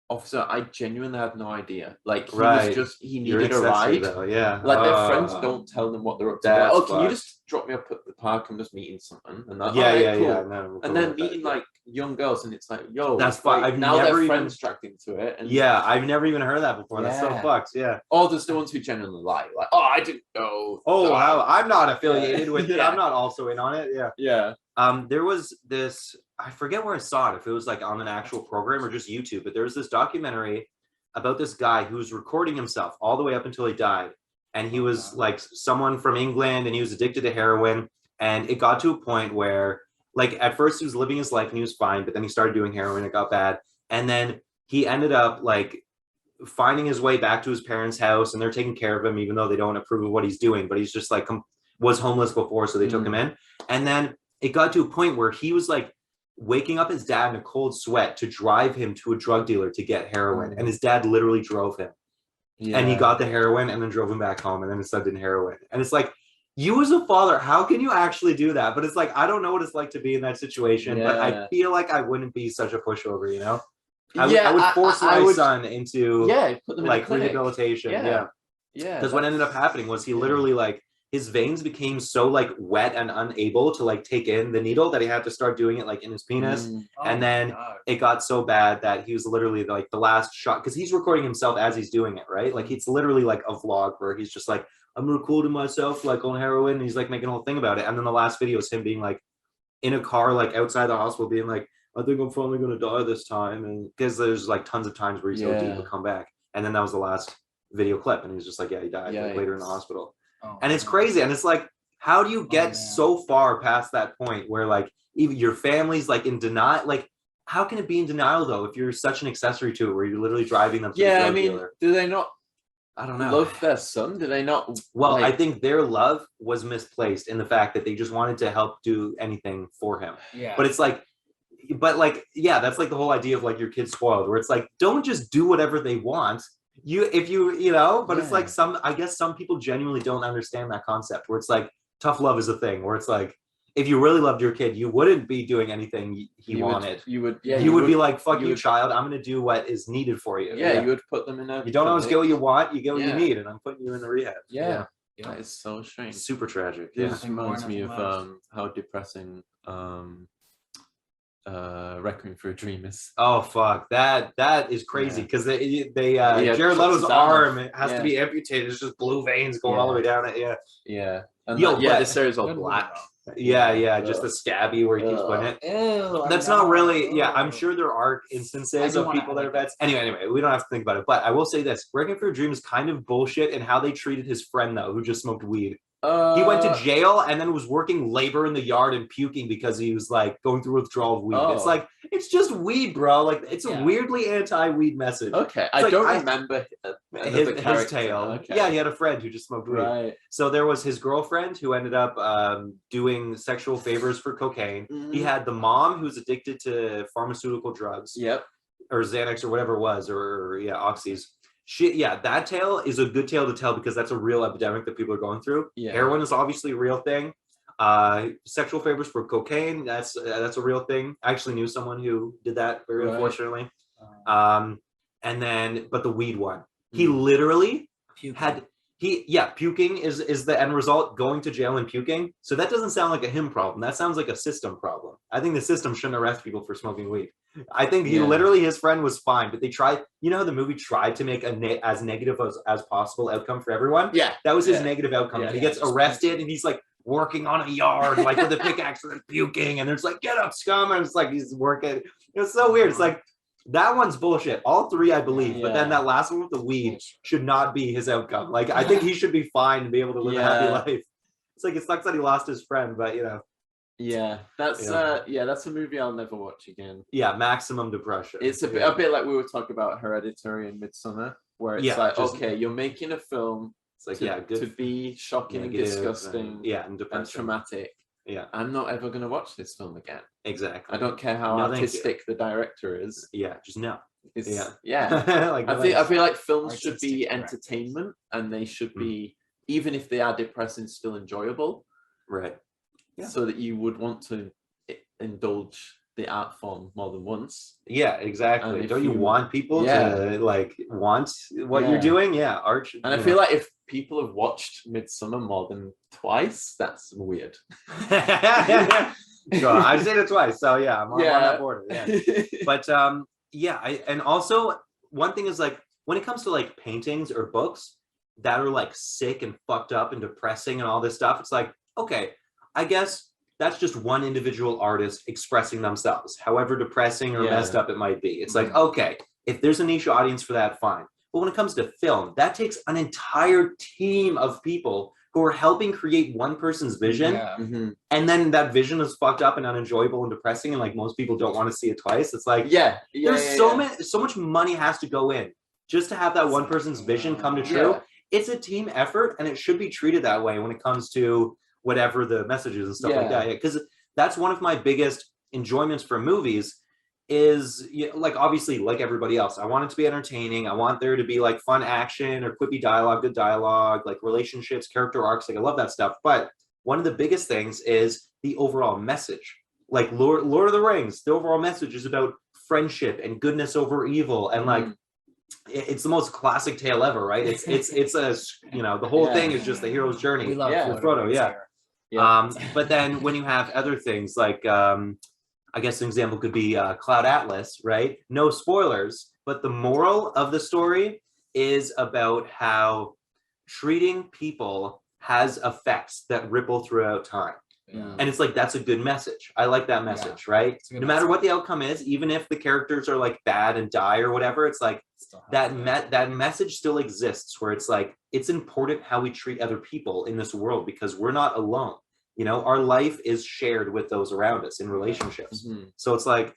officer, I genuinely had no idea. Like he needed a ride. Though, like their friends don't tell them what they're up to. Like, can you just drop me up at the park? I'm just meeting someone. And cool. No, and then meeting like young girls, and it's like, yo, that's fine. I've now never their friends tracked into it. And I've never even heard that before. That's so fucked. Or there's the ones who genuinely lie. Like, oh, I didn't know. Oh, wow. I'm not affiliated with it. I'm not also in on it. There was this, I forget where I saw it, if it was like on an actual program or just YouTube, but there was this documentary about this guy who was recording himself all the way up until he died. And he was like someone from England and he was addicted to heroin. And it got to a point where like at first he was living his life and he was fine, but then he started doing heroin, it got bad. And then he ended up like finding his way back to his parents' house and they're taking care of him even though they don't approve of what he's doing. But he's just like was homeless before, so they took him in. And then it got to a point where he was like waking up his dad in a cold sweat to drive him to a drug dealer to get heroin. And his dad literally drove him. Yeah. And he got the heroin and then drove him back home, and then his son did heroin. And it's like, you as a father, how can you actually do that? But it's like, I don't know what it's like to be in that situation, but I feel like I wouldn't be such a pushover, you know? I would force my son into put them like in rehabilitation. Yeah. Because what ended up happening was he literally like, his veins became so like wet and unable to like take in the needle that he had to start doing it like in his penis. And then it got so bad that he was literally like the last shot, because he's recording himself as he's doing it, right? Like it's literally like a vlog where he's just like, I'm recording myself like on heroin, and he's like making a whole thing about it. And then the last video is him being like in a car like outside the hospital being like, I think I'm finally gonna die this time. And because there's like tons of times where he's OD but come back. And then that was the last video clip, and he was just like, he died like, later in the hospital. And it's crazy. And it's like, how do you get so far past that point where like even your family's like in denial? Like, how can it be in denial though if you're such an accessory to it, where you're literally driving them to the drug dealer? Do they not? I don't know. Love their son? Do they not? Well, I think their love was misplaced in the fact that they just wanted to help do anything for him. Yeah. But it's like, that's like the whole idea of like your kid's spoiled, where it's like, don't just do whatever they want. It's like I guess some people genuinely don't understand that concept, where it's like tough love is a thing, where it's like, if you really loved your kid, you wouldn't be doing anything he wanted. You would be like, fuck you, child. I'm going to do what is needed for you. Yeah, you would put them in a... You don't always get what you want, you get what you need, and I'm putting you in the rehab. Yeah. That is so strange. It's super tragic. This reminds me of how depressing Requiem for a Dream is. Oh fuck, that is crazy, because they Jared Leto's arm has to be amputated. It's just blue veins going all the way down it. And this area's all black. Just the scabby where he keeps putting it. That's not really. I'm sure there are instances of people that are vets. Anyway, we don't have to think about it. But I will say this: Requiem for a Dream is kind of bullshit in how they treated his friend though, who just smoked weed. He went to jail and then was working labor in the yard and puking because he was like going through withdrawal of weed. It's like, it's just weed, bro. Like, it's a weirdly anti-weed message. Okay, I don't remember his tale. Okay. Yeah, he had a friend who just smoked weed. Right. So there was his girlfriend who ended up doing sexual favors for cocaine. He had the mom who's addicted to pharmaceutical drugs. Yep. Or Xanax or whatever it was, or oxys. That tale is a good tale to tell, because that's a real epidemic that people are going through. Heroin is obviously a real thing. Sexual favors for cocaine, that's a real thing. I actually knew someone who did that, very unfortunately. And then, but the weed one, he literally puking is the end result, going to jail and puking. So that doesn't sound like a him problem. That sounds like a system problem. I think the system shouldn't arrest people for smoking weed. I think his friend was fine, but they tried, how the movie tried to make as negative as possible outcome for everyone? Yeah. That was his negative outcome. He gets arrested and he's like working on a yard, like with a pickaxe and puking, and it's like, get up, scum. And it's like, he's working. It's so weird. It's like, that one's bullshit. All three, I believe. But then that last one with the weed should not be his outcome. Like, I think he should be fine and be able to live a happy life. It's like, it sucks that he lost his friend, but that's a movie I'll never watch again. Maximum depression. It's a bit like we were talking about Hereditary and Midsommar, where it's like, okay, you're making a film to be shocking and disgusting and traumatic. I'm not ever going to watch this film again. Exactly. I don't care how artistic the director is. Just no. Like, I feel like films should be entertainment, and they should be, even if they are depressing, still enjoyable. Right. So that you would want to indulge the art form more than once. Exactly. Don't you want people to like want what you're doing? Art. And I feel like if people have watched Midsommar more than twice, that's weird. I've seen it twice, so I'm on that board. But and also one thing is, like, when it comes to like paintings or books that are like sick and fucked up and depressing and all this stuff, it's like, okay, I guess that's just one individual artist expressing themselves, however depressing or messed up it might be. It's like, okay, if there's a niche audience for that, fine. But when it comes to film, that takes an entire team of people who are helping create one person's vision. And then that vision is fucked up and unenjoyable and depressing, and like most people don't want to see it twice. It's like, so much money has to go in just to have that one person's vision come to true. It's a team effort, and it should be treated that way when it comes to whatever the message is and stuff like that. Because that's one of my biggest enjoyments for movies is, like, obviously, like everybody else, I want it to be entertaining. I want there to be like fun action or quippy dialogue, good dialogue, like relationships, character arcs. Like, I love that stuff. But one of the biggest things is the overall message. Like Lord of the Rings, the overall message is about friendship and goodness over evil, and like it's the most classic tale ever, right? It's a the whole thing is just the hero's journey. We love Frodo, but then when you have other things like I guess an example could be Cloud Atlas, right? No spoilers, but the moral of the story is about how treating people has effects that ripple throughout time. Yeah. And it's like, that's a good message. I like that message, right? No matter what the outcome is, even if the characters are like bad and die or whatever, it's like that message still exists, where it's like, it's important how we treat other people in this world, because we're not alone. Our life is shared with those around us in relationships. So it's like,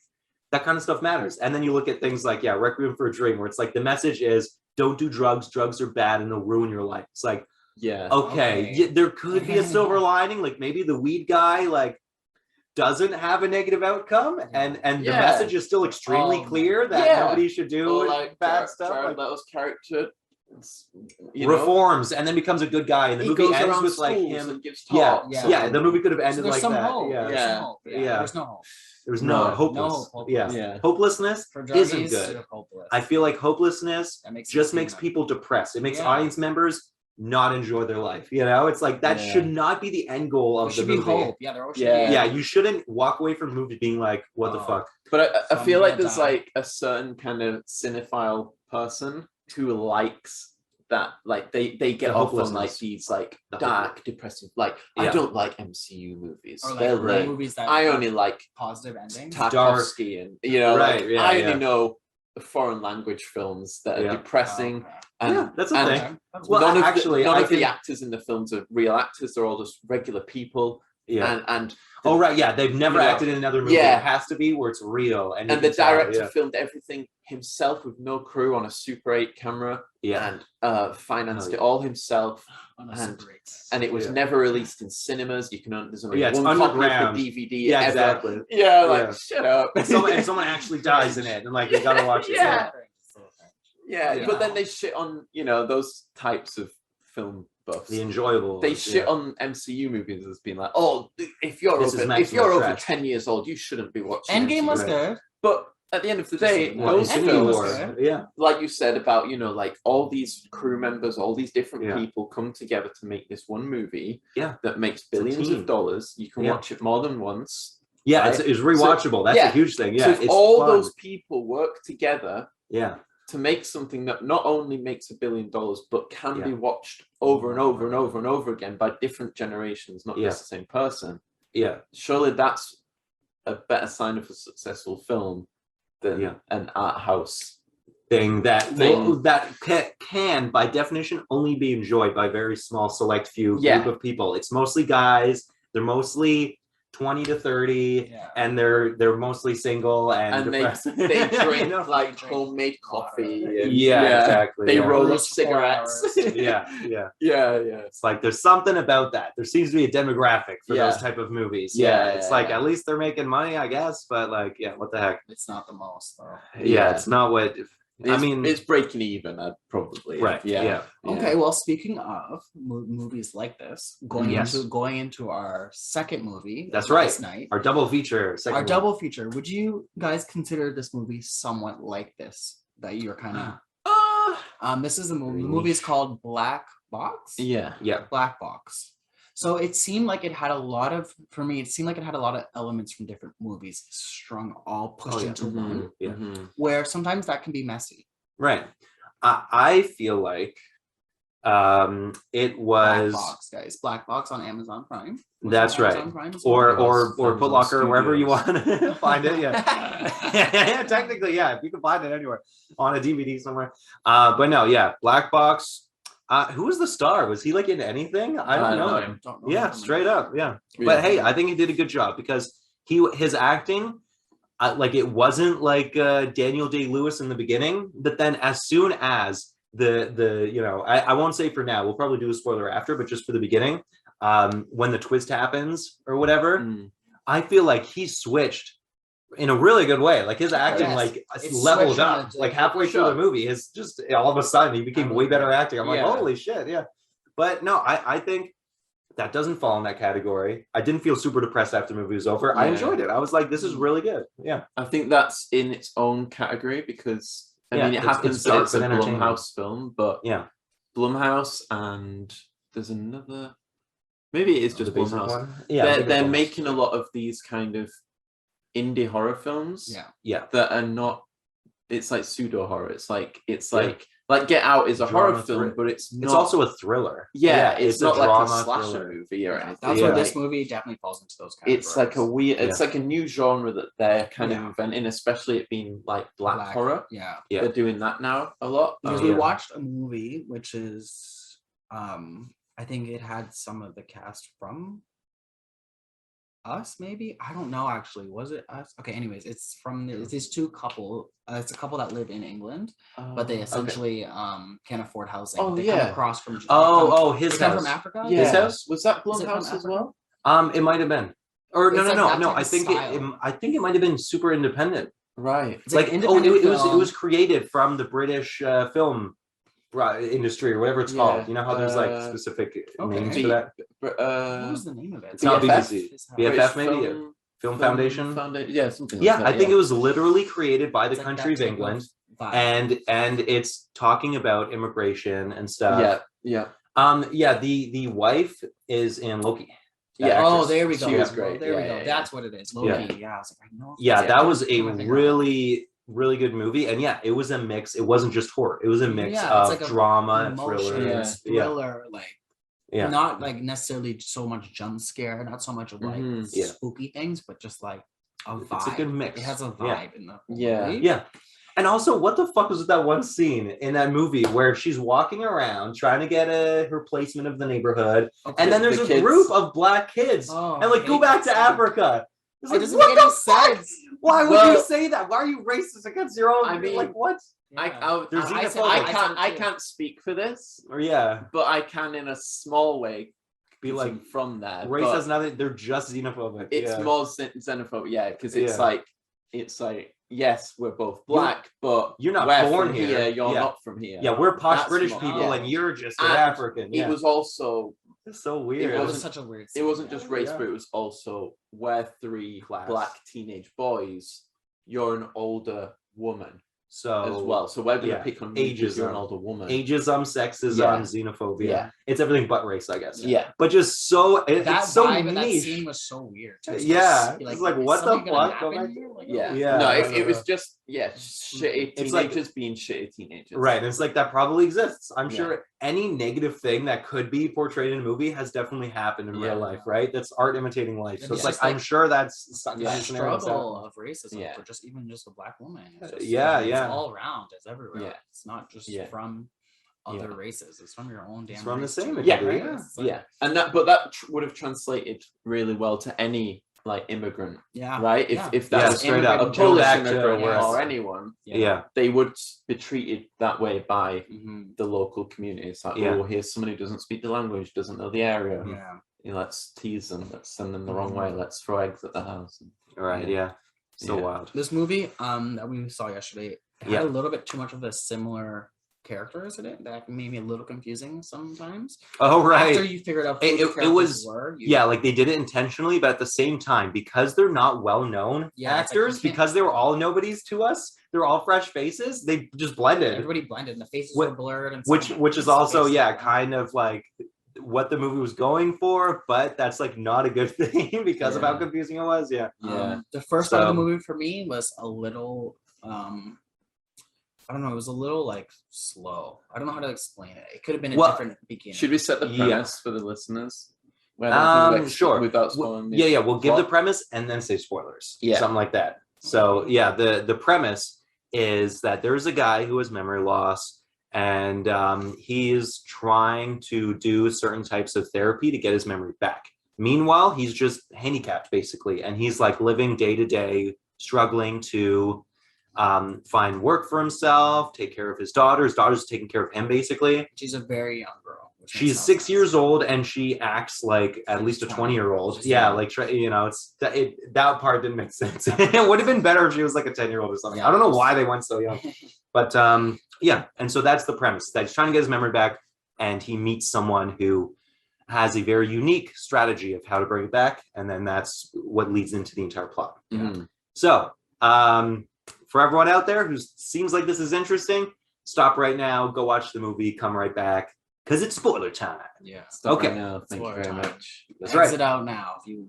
that kind of stuff matters. And then you look at things like, Requiem for a Dream, where it's like, the message is, don't do drugs. Drugs are bad and they'll ruin your life. It's like, okay. There could be a silver lining. Like, maybe the weed guy, like, doesn't have a negative outcome, and the message is still extremely clear that nobody should do bad stuff. Jared Leto's character reforms and then becomes a good guy, and the movie ends with like him and gives talks. The movie could have ended like some that. Hope. There's no hope. There was no hopeless. Hopelessness isn't good. I feel like hopelessness just makes people depressed. It makes audience members not enjoy their life. It's like, that should not be the end goal of the movie. Be hope. There should be. You shouldn't walk away from a movie being like, what the fuck. But I feel like there's like a certain kind of cinephile person who likes that, like they get off on like these like dark, depressive, like I don't like MCU movies. Or they're like movies that I only like positive endings, Tarkovsky, and I only know the foreign language films that are depressing. And, that's a thing. Well, none of the actors in the films are real actors; they're all just regular people. They've never acted in another movie. It has to be where it's real. And the director filmed everything himself with no crew on a Super 8 camera, and financed it all himself. And it was never released in cinemas. You can there's only one copy of the DVD ever. Exactly. Shut up. And someone actually dies in it, and like, you gotta watch it. But then they shit on those types of film buffs. The enjoyable. They shit on MCU movies as being like, oh, if you're over 10 years old, you shouldn't be watching. Endgame was good, but at the end of the day, those films, like you said about like all these crew members, all these different people come together to make this one movie. That makes billions of dollars. You can watch it more than once. It's rewatchable. That's a huge thing. So if all those people work together. To make something that not only makes $1 billion, but can be watched over and over and over and over again by different generations, not just the same person. Surely that's a better sign of a successful film than an art house thing that can, by definition, only be enjoyed by a very small, select few group of people. It's mostly guys. They're mostly 20 to 30, and they're mostly single, and they drink like homemade coffee. And, exactly. They roll up cigarettes. It's like, there's something about that. There seems to be a demographic for those type of movies. It's like, at least they're making money, I guess. But like, what the heck? It's not the most, though. It's not what. It's breaking even, probably. Right. Okay. Well, speaking of movies like this, going into our second movie. That's right. Last night, our double feature. Double feature. Would you guys consider this movie somewhat like this? That you're kind of. This is a movie. The movie is called Black Box. Black Box. So it seemed like it had a lot of, for me, it seemed like it had a lot of elements from different movies strung, all pushed into one, where sometimes that can be messy. Right. I feel like it was... Black Box, guys. Black Box on Amazon Prime. That's right. Prime or Foot Locker, wherever you want to find it. Technically, if you can find it anywhere, on a DVD somewhere. But no, Black Box. Who was the star? Was he like in anything? I don't know. Straight up. But hey, I think he did a good job, because his acting, like, it wasn't like Daniel Day-Lewis in the beginning, but then as soon as I won't say for now, we'll probably do a spoiler after, but just for the beginning, when the twist happens or whatever, I feel like he switched in a really good way. Like his acting, like leveled up. Like halfway through the movie, is just all of a sudden he became way better acting. I'm like, holy shit, yeah. But no, I think that doesn't fall in that category. I didn't feel super depressed after the movie was over. I enjoyed it. I was like, this is really good. Yeah. I think that's in its own category because I mean it happens that it's a Blumhouse film, but Blumhouse and there's another, maybe it is just Blumhouse. Yeah, they're making a lot of these kind of indie horror films. That are not. It's like pseudo horror. It's like Get Out is a horror film, but it's not. It's also a thriller. Yeah, it's not like a slasher movie or anything. That's what this movie definitely falls into those categories. It's like a weird. It's like a new genre that they're kind of inventing, especially it being like black horror. Yeah, they're doing that now a lot. Because we watched a movie which is, I think it had some of the cast from Us, maybe. I don't know actually. Was it Us? Okay, anyways, it's from these two couple. It's a couple that live in England, but they essentially can't afford housing. They come across from his house. Come from Africa. Yeah. His house was that Blumhouse as well? It might have been. Or no. I think it might have been super independent. Right. It's like it was created from the British film industry or whatever it's called. You know how there's like specific names for that? What was the name of it? It's not BBC. BFF maybe? Film Foundation? Yeah, something like that. I think it was literally created by the country of England. And it's talking about immigration and stuff. The wife is in Loki. Oh, there we go. She was great. There we go. That's what it is. Loki. Yeah. I was like, I know. Yeah, that was a really good movie, and it was a mix. It wasn't just horror. It was a mix of like drama and thriller, not like necessarily so much jump scare, not so much of like spooky things, but just like a vibe. It's a good mix. It has a vibe in the movie. Yeah. And also, what the fuck was that one scene in that movie where she's walking around trying to get her placement of the neighborhood, and then there's a group of black kids, and like, go back to Africa. It's like, what the fuck? Why would you say that? Why are you racist against your own? I mean, like, what? I can't speak for this. But I can, in a small way, be like from that. Race has nothing. They're just xenophobic. It's more xenophobic, because it's like, yes, we're both black, but you're not born here. You're not from here. Yeah, we're posh British people, and you're just an African. It was also. It's so weird. It was such a weird scene. It wasn't just race, but it was also we're three black teenage boys. You're an older woman. So as well. So we're gonna pick on ageism. You're an older woman. Ageism, sexism, xenophobia. Yeah. It's everything but race, I guess. Yeah. But just so it's so vibe niche. That scene was so weird. It's like what the fuck? No, it was just shitty teenagers being shitty teenagers. Right. And it's like that probably exists. I'm sure any negative thing that could be portrayed in a movie has definitely happened in real life, right? That's art imitating life. So it's like I'm sure that's the struggle of racism for just a black woman. It's all around. It's everywhere. Yeah. It's not just from other races. It's from your own damn. It's from race the same. Right? And that would have translated really well to any like immigrant. Right. If that was straight up a Polish immigrant or anyone. They would be treated that way by the local community. It's like, oh, here's somebody who doesn't speak the language, doesn't know the area. Let's tease them. Let's send them the wrong way. Let's throw eggs at the house. So wild. This movie that we saw yesterday had a little bit too much of a similar characters in it that made me a little confusing sometimes. Oh, right. After you figured out who the characters were. Like they did it intentionally, but at the same time, because they're not well-known actors, because they were all nobodies to us, they're all fresh faces, they just blended. Everybody blended and the faces were blurred. And which is also, kind of like what the movie was going for, but that's like not a good thing because of how confusing it was. The first part of the movie for me was a little I don't know, it was a little like slow. I don't know how to explain it. It could have been a different beginning. Should we set the premise for the listeners? Sure. Without spoiling we'll give the premise and then say spoilers. Something like that. So the premise is that there's a guy who has memory loss, and he's trying to do certain types of therapy to get his memory back. Meanwhile, he's just handicapped basically, and he's like living day to day, struggling to find work for himself, take care of his daughter. His daughter's taking care of him basically. She's a very young girl. She's 6 years old and she acts like at least a 20-year-old. Yeah, like that part didn't make sense. It would have been better if she was like a 10-year-old or something. Yeah. I don't know why they went so young, but yeah. And so that's the premise. That he's trying to get his memory back, and he meets someone who has a very unique strategy of how to bring it back, and then that's what leads into the entire plot. Mm-hmm. So for everyone out there who seems like this is interesting, stop right now, go watch the movie, come right back. Because it's spoiler time. Yeah. Okay. Right now. Thank you very much. That's Exit right. out now. If you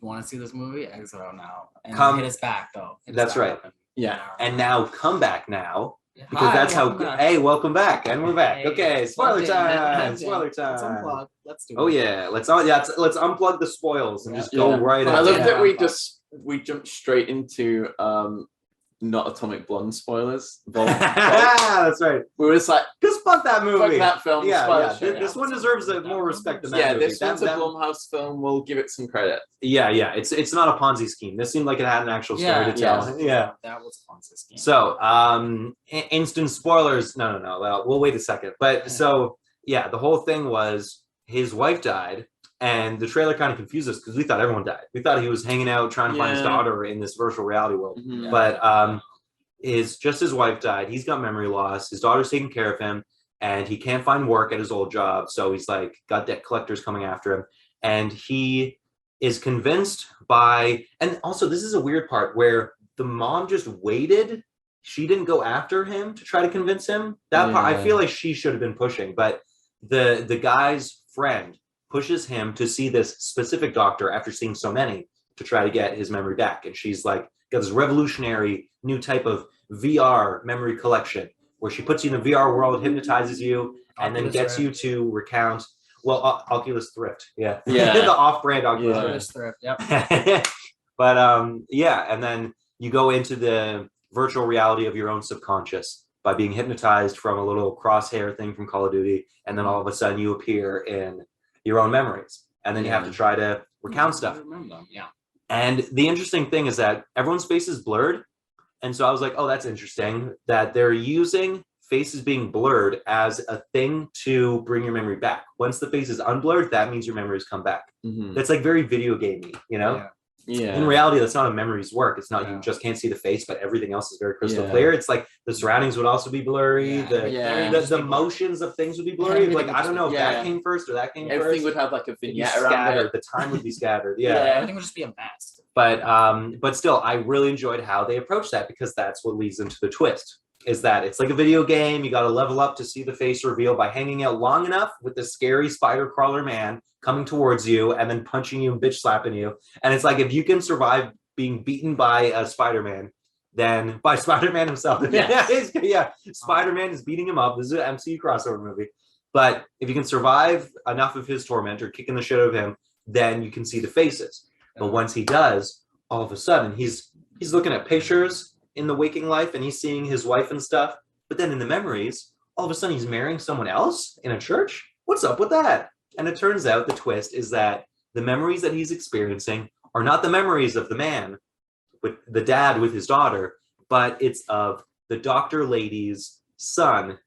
want to see this movie, exit out now. And Come- hit us back, though. That's right. Yeah. And now come back now. Because Hi, that's how. welcome back. Hey, welcome back, and we're back. Hey, Okay, spoiler okay, time. okay. Spoiler time. Let's unplug. Let's do it. Oh yeah, let's unplug the spoils and just go Yeah. right. I into love it. that we jumped straight into not Atomic Blonde spoilers. That's right. We were just like, Just fuck that movie. fuck that film. Yeah, spoiler yeah. shit. This one deserves more respect than that Yeah, movie. this one's a Blumhouse film. We'll give it some credit. Yeah. It's not a Ponzi scheme. This seemed like it had an actual story to tell. Yeah. That was a fun scheme. So, instant spoilers. No. Well, we'll wait a second. But so, yeah, the whole thing was his wife died, and the trailer kind of confused us because we thought everyone died. We thought he was hanging out trying to find his daughter in this virtual reality world. Mhm. But his wife died. He's got memory loss. His daughter's taking care of him, and he can't find work at his old job. So he's like got debt collectors coming after him, and he is convinced by. And also, this is a weird part where the mom just waited. She didn't go after him to try to convince him. That part, I feel like she should have been pushing, but the guy's friend pushes him to see this specific doctor after seeing so many to try to get his memory back. And she's like got this revolutionary new type of VR memory collection where she puts you in the VR world, hypnotizes you, and then gets you to recount. Well, Oculus Thrift, yeah, the off-brand Oculus Thrift, yep. But yeah, and then you go into the virtual reality of your own subconscious by being hypnotized from a little crosshair thing from Call of Duty, and then all of a sudden you appear in your own memories, and then you have to try to recount stuff. I remember them, yeah. And the interesting thing is that everyone's face is blurred, and so I was like, oh, that's interesting that they're using faces being blurred as a thing to bring your memory back. Once the face is unblurred, that means your memories come back. Mm-hmm. That's like very video gamey, you know? Yeah. In reality, that's not how memories work. It's not you just can't see the face, but everything else is very crystal clear. It's like the surroundings would also be blurry. The motions of things would be blurry. Like I don't know if that came first or that came first. Everything would have like a vignette around it. The time would be scattered. Everything would just be a mess. But still, I really enjoyed how they approached that because that's what leads into the twist. Is that it's like a video game. You got to level up to see the face reveal by hanging out long enough with the scary spider crawler man coming towards you and then punching you and bitch slapping you. And it's like, if you can survive being beaten by a Spider-Man, then by Spider-Man himself. Spider-Man is beating him up. This is an MCU crossover movie. But if you can survive enough of his torment or kicking the shit out of him, then you can see the faces. But once he does, all of a sudden he's looking at pictures in the waking life and he's seeing his wife and stuff. But then in the memories, all of a sudden he's marrying someone else in a church. What's up with that? And it turns out the twist is that the memories that he's experiencing are not the memories of the man, with the dad with his daughter, but it's of the doctor lady's son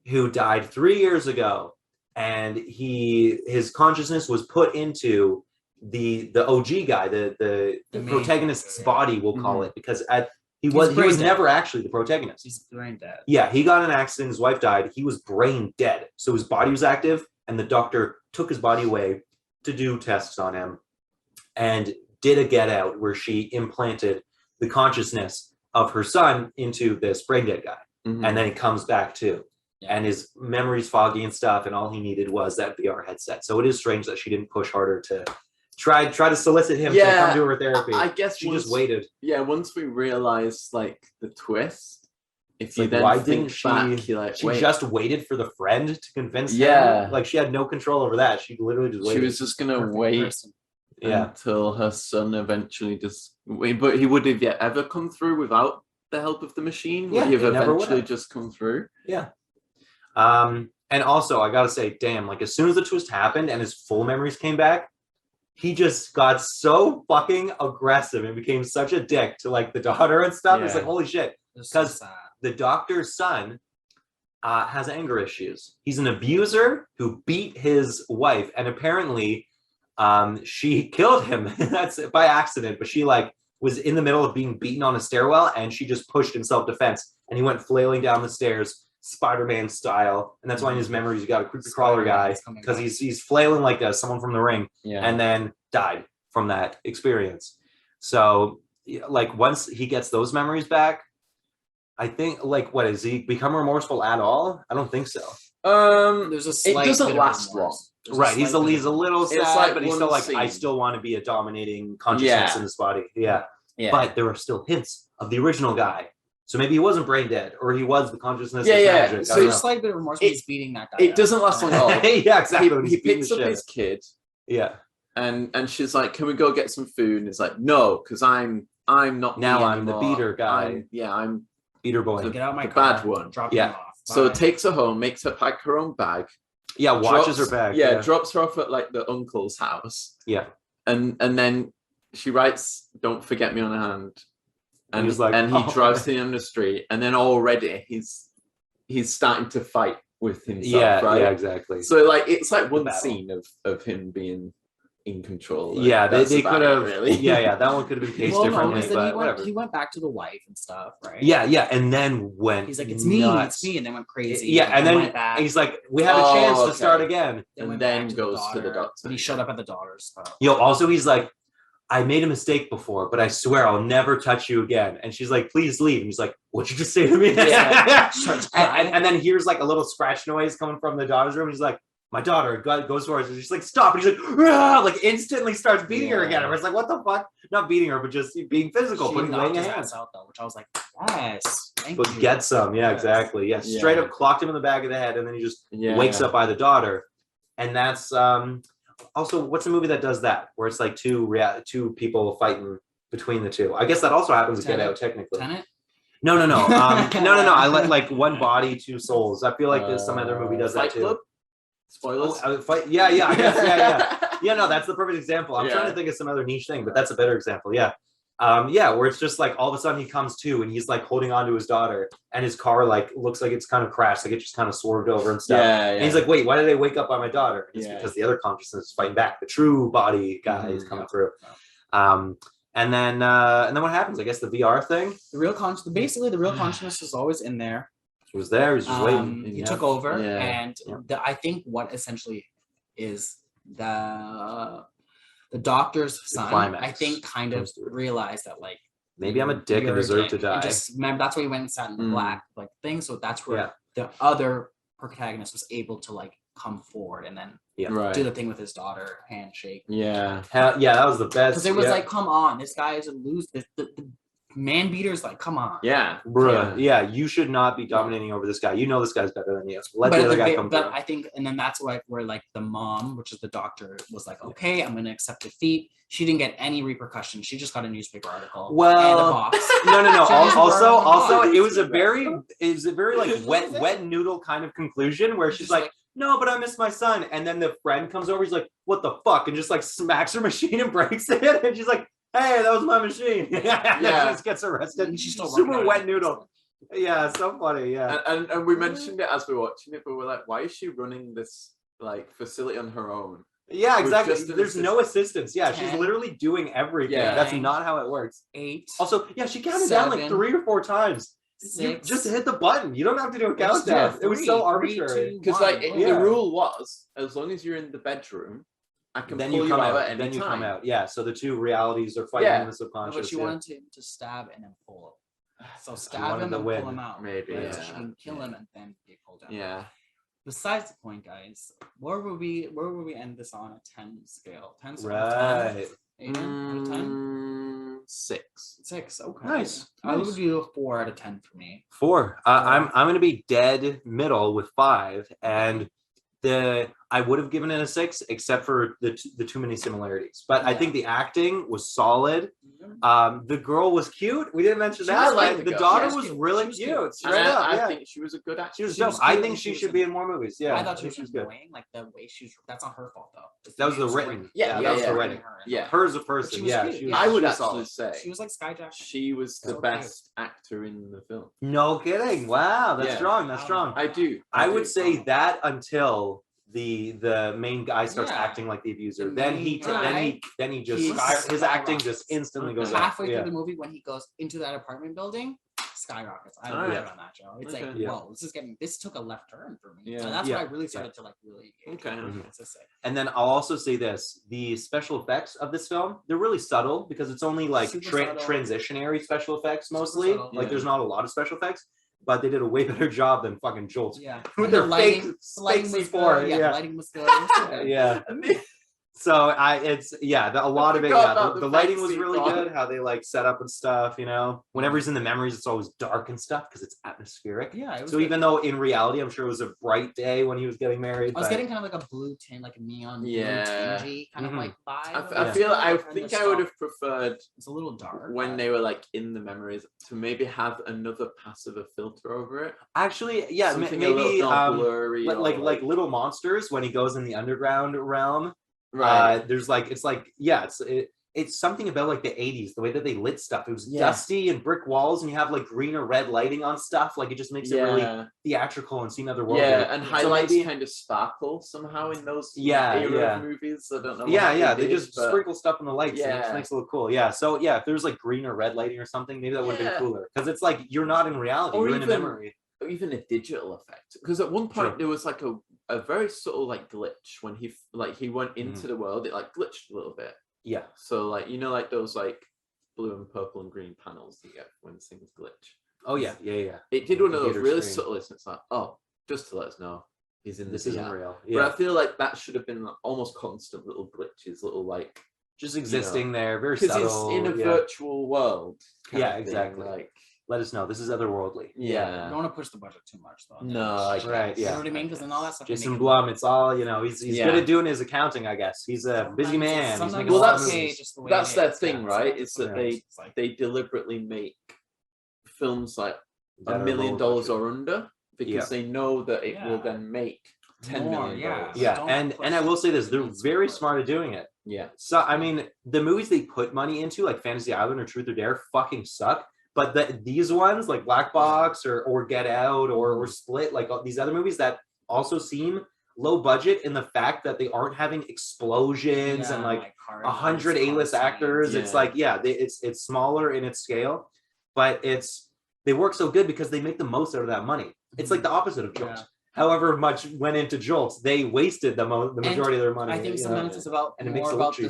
who died 3 years ago. And his consciousness was put into the OG guy, the protagonist's body, we'll call it, because he was never actually the protagonist. He's brain dead. Yeah, he got in an accident. His wife died. He was brain dead. So his body was active, and the doctor took his body away to do tests on him and did a get out where she implanted the consciousness of her son into this brain dead guy. Mm-hmm. And then he comes back too. Yeah. And his memory's foggy and stuff, and all he needed was that VR headset. So it is strange that she didn't push harder to try to solicit him to come to her therapy. I guess she just waited. Yeah, once we realized like the twist, if you like, then why think didn't she? Back, you're like, she wait. just waited for the friend to convince him. Like she had no control over that. She literally just waited. She was just gonna wait until her son eventually just. But he would have ever come through without the help of the machine. Would he have eventually just come through? Yeah. And also, I gotta say, damn, like as soon as the twist happened and his full memories came back, he just got so fucking aggressive and became such a dick to like the daughter and stuff. It's like, holy shit. Because the doctor's son has anger issues. He's an abuser who beat his wife, and apparently she killed him. That's by accident, but she like was in the middle of being beaten on a stairwell, and she just pushed in self-defense, and he went flailing down the stairs, Spider-Man style. And that's why in his memories you got a creepy crawler guy, because he's flailing like someone from The Ring, and then died from that experience. So like once he gets those memories back, I think like what, is he become remorseful at all? I don't think so. There's a slight it doesn't bit of last remorse. long. Right, he's a little sad, like but he's one still like, scene. I still want to be a dominating consciousness in this body. Yeah. But there are still hints of the original guy. So maybe he wasn't brain dead, or he was the consciousness of magic. So there's a slight bit of remorse when he's beating that guy. It doesn't last long at all. Yeah, exactly. He picks up his kid. Yeah. And she's like, can we go get some food? And he's like, no, because I'm not now I'm the beater guy. I'm beater boy. Get out my the car, bad one. Drop him off. So takes her home, makes her pack her own bag. Yeah, watches her bag. Yeah, drops her off at like the uncle's house. Yeah. And then she writes, don't forget me on her hand. And he's like, and he drives him on the street, and then already he's starting to fight with himself, right? Yeah, exactly. So like it's like one scene of him being in control. Like, yeah, they could have really. yeah, that one could have been paced differently, but whatever. He went back to the wife and stuff, right? Yeah, and then went he's like, it's me, and then went crazy. Yeah, and then he's like, we have a chance to start again. And then goes to the doctor. But he showed up at the daughter's house. Also he's like, I made a mistake before, but I swear I'll never touch you again. And she's like, please leave. And he's like, what'd you just say to me? and then here's like a little scratch noise coming from the daughter's room. He's like, my daughter goes for it. And she's like, stop. And he's like instantly starts beating her again. And it's like, what the fuck? Not beating her, but just being physical. She knocked his ass out though, which I was like, yes. But get some. Yeah, exactly. Yeah, straight up clocked him in the back of the head. And then he just wakes up by the daughter. And that's also, what's a movie that does that? Where it's like two people fighting between the two. I guess that also happens to Get Out, technically. Tenet? No. No. I like one body, two souls. I feel like there's some other movie does that too. Club? Spoilers. Yeah, I guess. Yeah, no, that's the perfect example. I'm trying to think of some other niche thing, but that's a better example. Yeah. Where it's just like all of a sudden he comes to and he's like holding on to his daughter, and his car like looks like it's kind of crashed, like it just kind of swerved over and stuff. And he's like, wait, why did I wake up by my daughter? It's because the other consciousness is fighting back. The true body guy is coming through. And then what happens? I guess the VR thing. Basically the real consciousness is always in there. He was there. He was just waiting. He took over, and I think what essentially is the doctor's son, I think, kind of realized that like maybe I'm a dick and deserve to die. And just remember, that's why he went and sat in the black like thing. So that's where the other protagonist was able to like come forward and then do the thing with his daughter, handshake. That was the best. Because it was like, come on, this guy is a loser. The man beater's like, come on. Bruh. Yeah, you should not be dominating over this guy. You know this guy's better than you. Let the other guy come through. I think, and then that's where like the mom, which is the doctor, was like, okay, I'm going to accept defeat. She didn't get any repercussions. She just got a newspaper article. Well, and a box. No. Also, it was a very like wet noodle kind of conclusion where she's like, no, but I miss my son. And then the friend comes over. He's like, what the fuck? And just like smacks her machine and breaks it. And she's like, hey, that was my machine. She just gets arrested. And she's still super wet noodle. Yeah, so funny. Yeah. And we mentioned it as we were watching it, but we're like, why is she running this like facility on her own? Yeah, exactly. There's no assistance. Yeah, 10, she's literally doing everything. That's not how it works. 8. Also, she counted down like 3 or 4 times. 6. You just hit the button. You don't have to do a countdown. It was so arbitrary. Because the rule was, as long as you're in the bedroom, I can pull you out at any time. Then you come out. Yeah, so the two realities are fighting in the subconscious. But she wanted him to stab and then pull him. So stab him and pull him out. Maybe. So she can kill him and then get pulled out. Yeah. Besides the point, guys, where would we end this on a 10 scale? 10 scale. Right. 10? 8 out of 10? 6. 6. Okay. Nice. I would do a 4 out of 10 for me. 4. I'm gonna be dead middle with 5, and I I would have given it a 6, except for the too many similarities. But I think the acting was solid. The girl was cute. We didn't mention that. Like the daughter was really cute. Straight up, I think she was a good actress. She was dope. I think she should be in more movies. Yeah, I thought she was annoying. Like the way that's not her fault though. That was the written. Yeah, that was the writing. Yeah, her as a person. I would actually say she was like Skyjack. She was the best actor in the film. No kidding. Wow, that's strong. That's strong. I do. I would say that until the main guy starts acting like the abuser, then he just his acting just instantly goes halfway through the movie when he goes into that apartment building. Skyrockets. I agree on that, Joe. It's like, whoa, this took a left turn for me. So that's when I really started to like really And then I'll also say this: the special effects of this film, they're really subtle because it's only like transitionary special effects mostly. Like there's not a lot of special effects, but they did a way better job than fucking Jolt. Yeah, with their lighting was good. Yeah, the lighting was good. Yeah. So a lot of it. Yeah, the lighting was really good. How they like set up and stuff. You know, whenever he's in the memories, it's always dark and stuff because it's atmospheric. Yeah. It was so even though in reality, I'm sure it was a bright day when he was getting married. I was getting kind of like a blue tint, like a neon blue tingy kind of like vibe. I think I would have preferred. It's a little dark when they were like in the memories to maybe have another pass of a filter over it. Actually, yeah, something maybe blurry, like Little Monsters when he goes in the underground realm. Right. There's like it's something about like the 80s, the way that they lit stuff. It was dusty and brick walls, and you have like green or red lighting on stuff. Like it just makes it really theatrical and seem otherworldly. Yeah, and highlights kind of sparkle somehow in those era movies. I don't know. They just sprinkle stuff in the lights. And it just makes it look cool. Yeah. So yeah, if there's like green or red lighting or something, maybe that would have been cooler. Because it's like you're not in reality, you're in a memory. Or even a digital effect, because at one point there was like a very subtle like glitch when he went into the world. It like glitched a little bit. Yeah. So like like those like blue and purple and green panels you get when things glitch. Oh yeah. It did one of those really subtle. It's like just to let us know he's in this isn't real. Yeah. But I feel like that should have been like, almost constant little glitches, little like just existing there, very subtle. Because it's in a virtual world. Yeah, exactly. Like. Let us know. This is otherworldly. Yeah. You don't want to push the budget too much, though. No, right. You know what I mean? Because then all that stuff. Jason Blum, it's all, he's good at doing his accounting, I guess. He's a busy man. Well, that's their thing, right? It's that they deliberately make films like $1 million or under because they know that it will then make $10 million. Yeah, and I will say this: they're very smart at doing it. Yeah. So I mean, the movies they put money into, like Fantasy Island or Truth or Dare, fucking suck. But these ones, like Black Box or Get Out or Split, like these other movies that also seem low budget in the fact that they aren't having explosions and like 100 A-list actors. It's like, it's smaller in its scale, but they work so good because they make the most out of that money. It's like the opposite of Jolt. Yeah. However much went into Jolt, they wasted the majority of their money. I think sometimes it's about more about the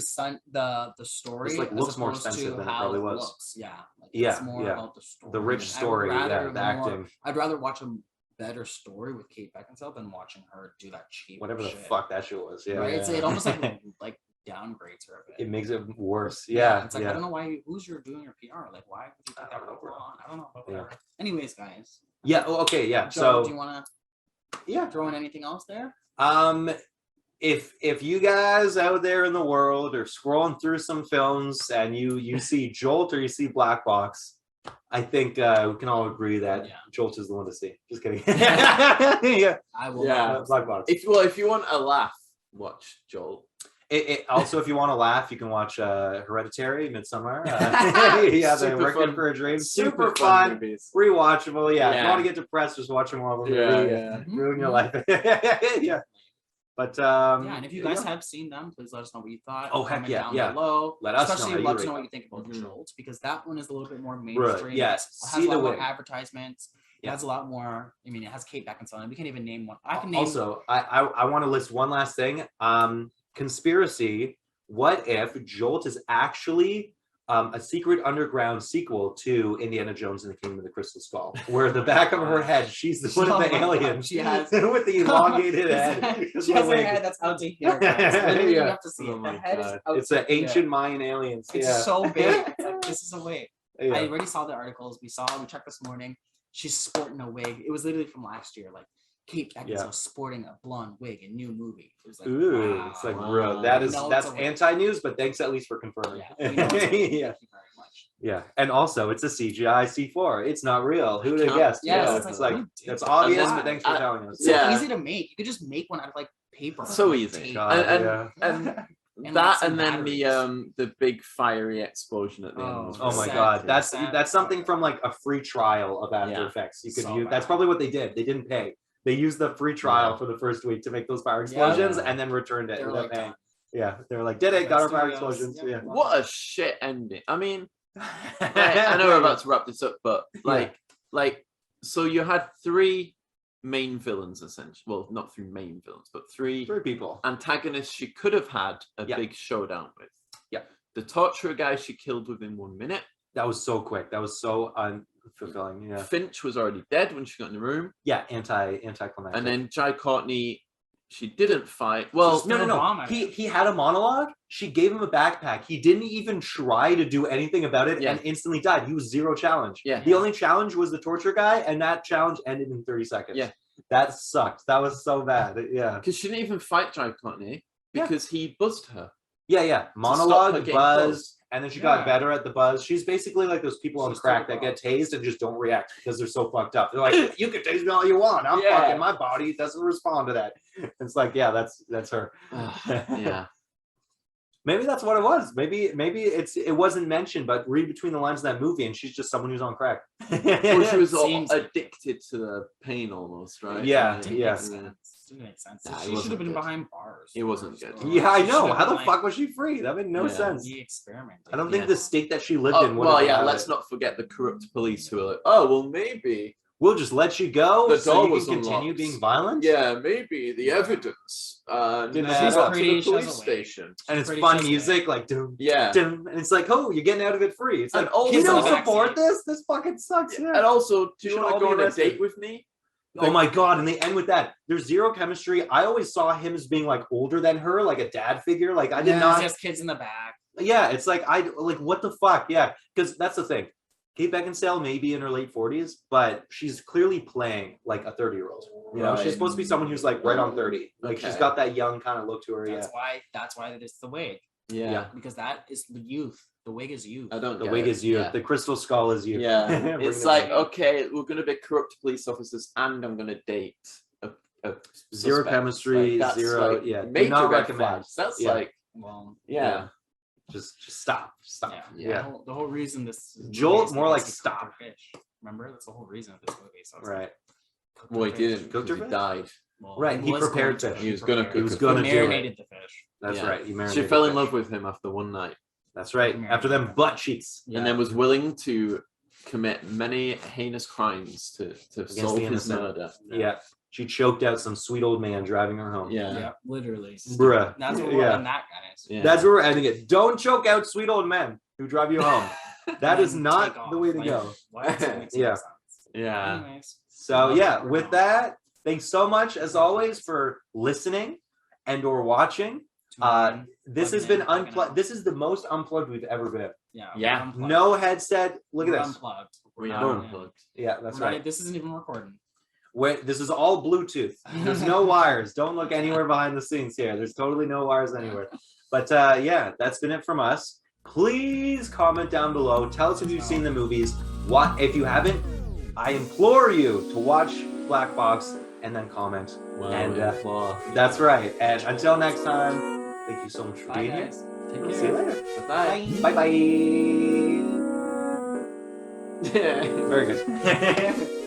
story. It's like looks more expensive than it probably was. Looks. Yeah. It's more about the story. The rich story, the acting. I'd rather watch a better story with Kate Beckinsale than watching her do that cheap whatever the fuck that shit was. Yeah. Right? It almost like downgrades her a bit. It makes it worse. Yeah. It's like I don't know who's doing your PR? Like why would you think that would go on? I don't know. But whatever. Anyways, guys. Yeah. Oh, okay. Yeah. Joe, do you want to throw in anything else there? If you guys out there in the world are scrolling through some films and you see Jolt or you see Black Box, I think we can all agree that Jolt is the one to see. Just kidding. I will. Yeah, Black Box. If you want a laugh, watch Jolt. Also, if you want to laugh, you can watch Hereditary, Midsommar. The Requiem for a Dream. Super fun, movies. Rewatchable. Yeah. If you want to get depressed, just watch a Marvel movie. Ruin your life. Yeah. But and if you guys have seen them, please let us know what you thought. Oh heck yeah, down below. Let us especially know. Love to know what you think about Jolt, because that one is a little bit more mainstream. Right. Yes, it has a lot more advertisements. It has a lot more. I mean, it has Kate Beckinsale, and we can't even name one. I can name. Also, I want to list one last thing. Conspiracy. What if Jolt is actually a secret underground sequel to Indiana Jones and the Kingdom of the Crystal Skull, where the back of her head, she's one of the aliens. She has with the elongated head. She has a head that's out to here. You have to see it. The head is out. It's an ancient Mayan aliens. It's so big. It's like, this is a wig. I already saw the articles. We checked this morning. She's sporting a wig. It was literally from last year. Like Kate Beckinsale sporting a blonde wig in new movie. It was like, Ooh, wow. it's like, bro, that's anti-news, but thanks at least for confirming. Yeah, we know it's a wig. Yeah. Thank you very much. Yeah, and also it's a CGI C4. It's not real. Who would have guessed? Yeah, it's like that's obvious, but thanks for telling us. It's so easy to make. You could just make one out of like paper. So like easy. God, And that, and then the big fiery explosion at the end. Oh my God, that's something from like a free trial of After Effects. You could use. That's probably what they did. They didn't pay. They used the free trial for the first week to make those fire explosions, and then returned it without paying. Yeah, they were like, did it? Got our fire explosions. Yeah. What a shit ending. I mean, I know we're about to wrap this up, but so you had 3 main villains, essentially. Well, not 3 main villains, but 3 people, antagonists she could have had a big showdown with. Yeah, the torturer guy she killed within 1 minute. That was so quick. That was so unfulfilling. Yeah, Finch was already dead when she got in the room. Yeah, anticlimactic. And then Jai Courtney, she didn't fight. Well, no. He had a monologue. She gave him a backpack. He didn't even try to do anything about it, and instantly died. He was 0 challenge. Yeah. The only challenge was the torture guy, and that challenge ended in 30 seconds. Yeah. That sucked. That was so bad. Yeah. Because she didn't even fight Jai Courtney because he buzzed her. Yeah. Monologue, buzz, and then she got better at the buzz. She's basically like those people on crack that get tased and just don't react because they're so fucked up. They're like, you can tase me all you want. I'm fucking, my body doesn't respond to that. It's like, yeah, that's her. Yeah. Maybe that's what it was. Maybe it wasn't mentioned, but read between the lines of that movie, and she's just someone who's on crack. Well, she was addicted to the pain almost, right? Yeah. Didn't make sense. She should have been behind bars. It wasn't good. Yeah, I know. How the fuck was she free? That made no sense. He experimented. I don't think the state that she lived in would. Well, yeah. Let's not forget the corrupt police who were like, oh, well, maybe we'll just let you go. The so door you can continue being violent. Yeah, maybe the evidence. She's to the police station, and it's fun music, like dum, dum, and it's like, oh, you're getting out of it free. It's like, you don't support this. This fucking sucks. Yeah. And also, do you want to go on a date with me? Like, oh my God, and they end with that. There's 0 chemistry. I always saw him as being like older than her, like a dad figure. Like I did not. Just kids in the back. Yeah, it's like what the fuck? Yeah, because that's the thing. Kate Beckinsale may be in her late 40s, but she's clearly playing like a 30-year-old. You know, she's supposed to be someone who's like right on 30. Like she's got that young kind of look to her. That's why it's the wig. Yeah. Because that is the youth. The wig is youth. I don't. The wig is youth. Yeah. The crystal skull is youth. Yeah. It's like, okay, we're gonna be corrupt police officers, and I'm gonna date a 0 chemistry, like, 0. Like, major not red flags. That's like, well, Just stop. Yeah. The whole reason this Jolt more like stop. Fish. Remember, that's the whole reason of this movie. So right. Well, he didn't. He died. Well, right. He prepared fish. He was gonna cook. He was gonna marinated the fish. That's right. He marinated. She fell in love with him after one night. That's right. After them butt cheeks. And then was willing to commit many heinous crimes to solve his murder. Yeah. She choked out some sweet old man driving her home. Yeah, literally. Bruh. That's what we're ending that, guys. Yeah. That's where we're ending it. Don't choke out sweet old men who drive you home. That is not the way to go. Yeah. Anyways. So yeah, with that, thanks so much as always for listening and or watching. This has been Unplugged. This is the most unplugged we've ever been. Yeah. No headset. Look at this. Unplugged. We're unplugged. Yeah, that's right. This isn't even recording. This is all Bluetooth. There's no wires. Don't look anywhere behind the scenes here. There's totally no wires anywhere. But yeah, that's been it from us. Please comment down below. Tell us if you've seen the movies. If you haven't, I implore you to watch Black Box and then comment. Wow, and that's right. And until next time, thank you so much for being here. Take care. See you later. Bye. Bye. Very good.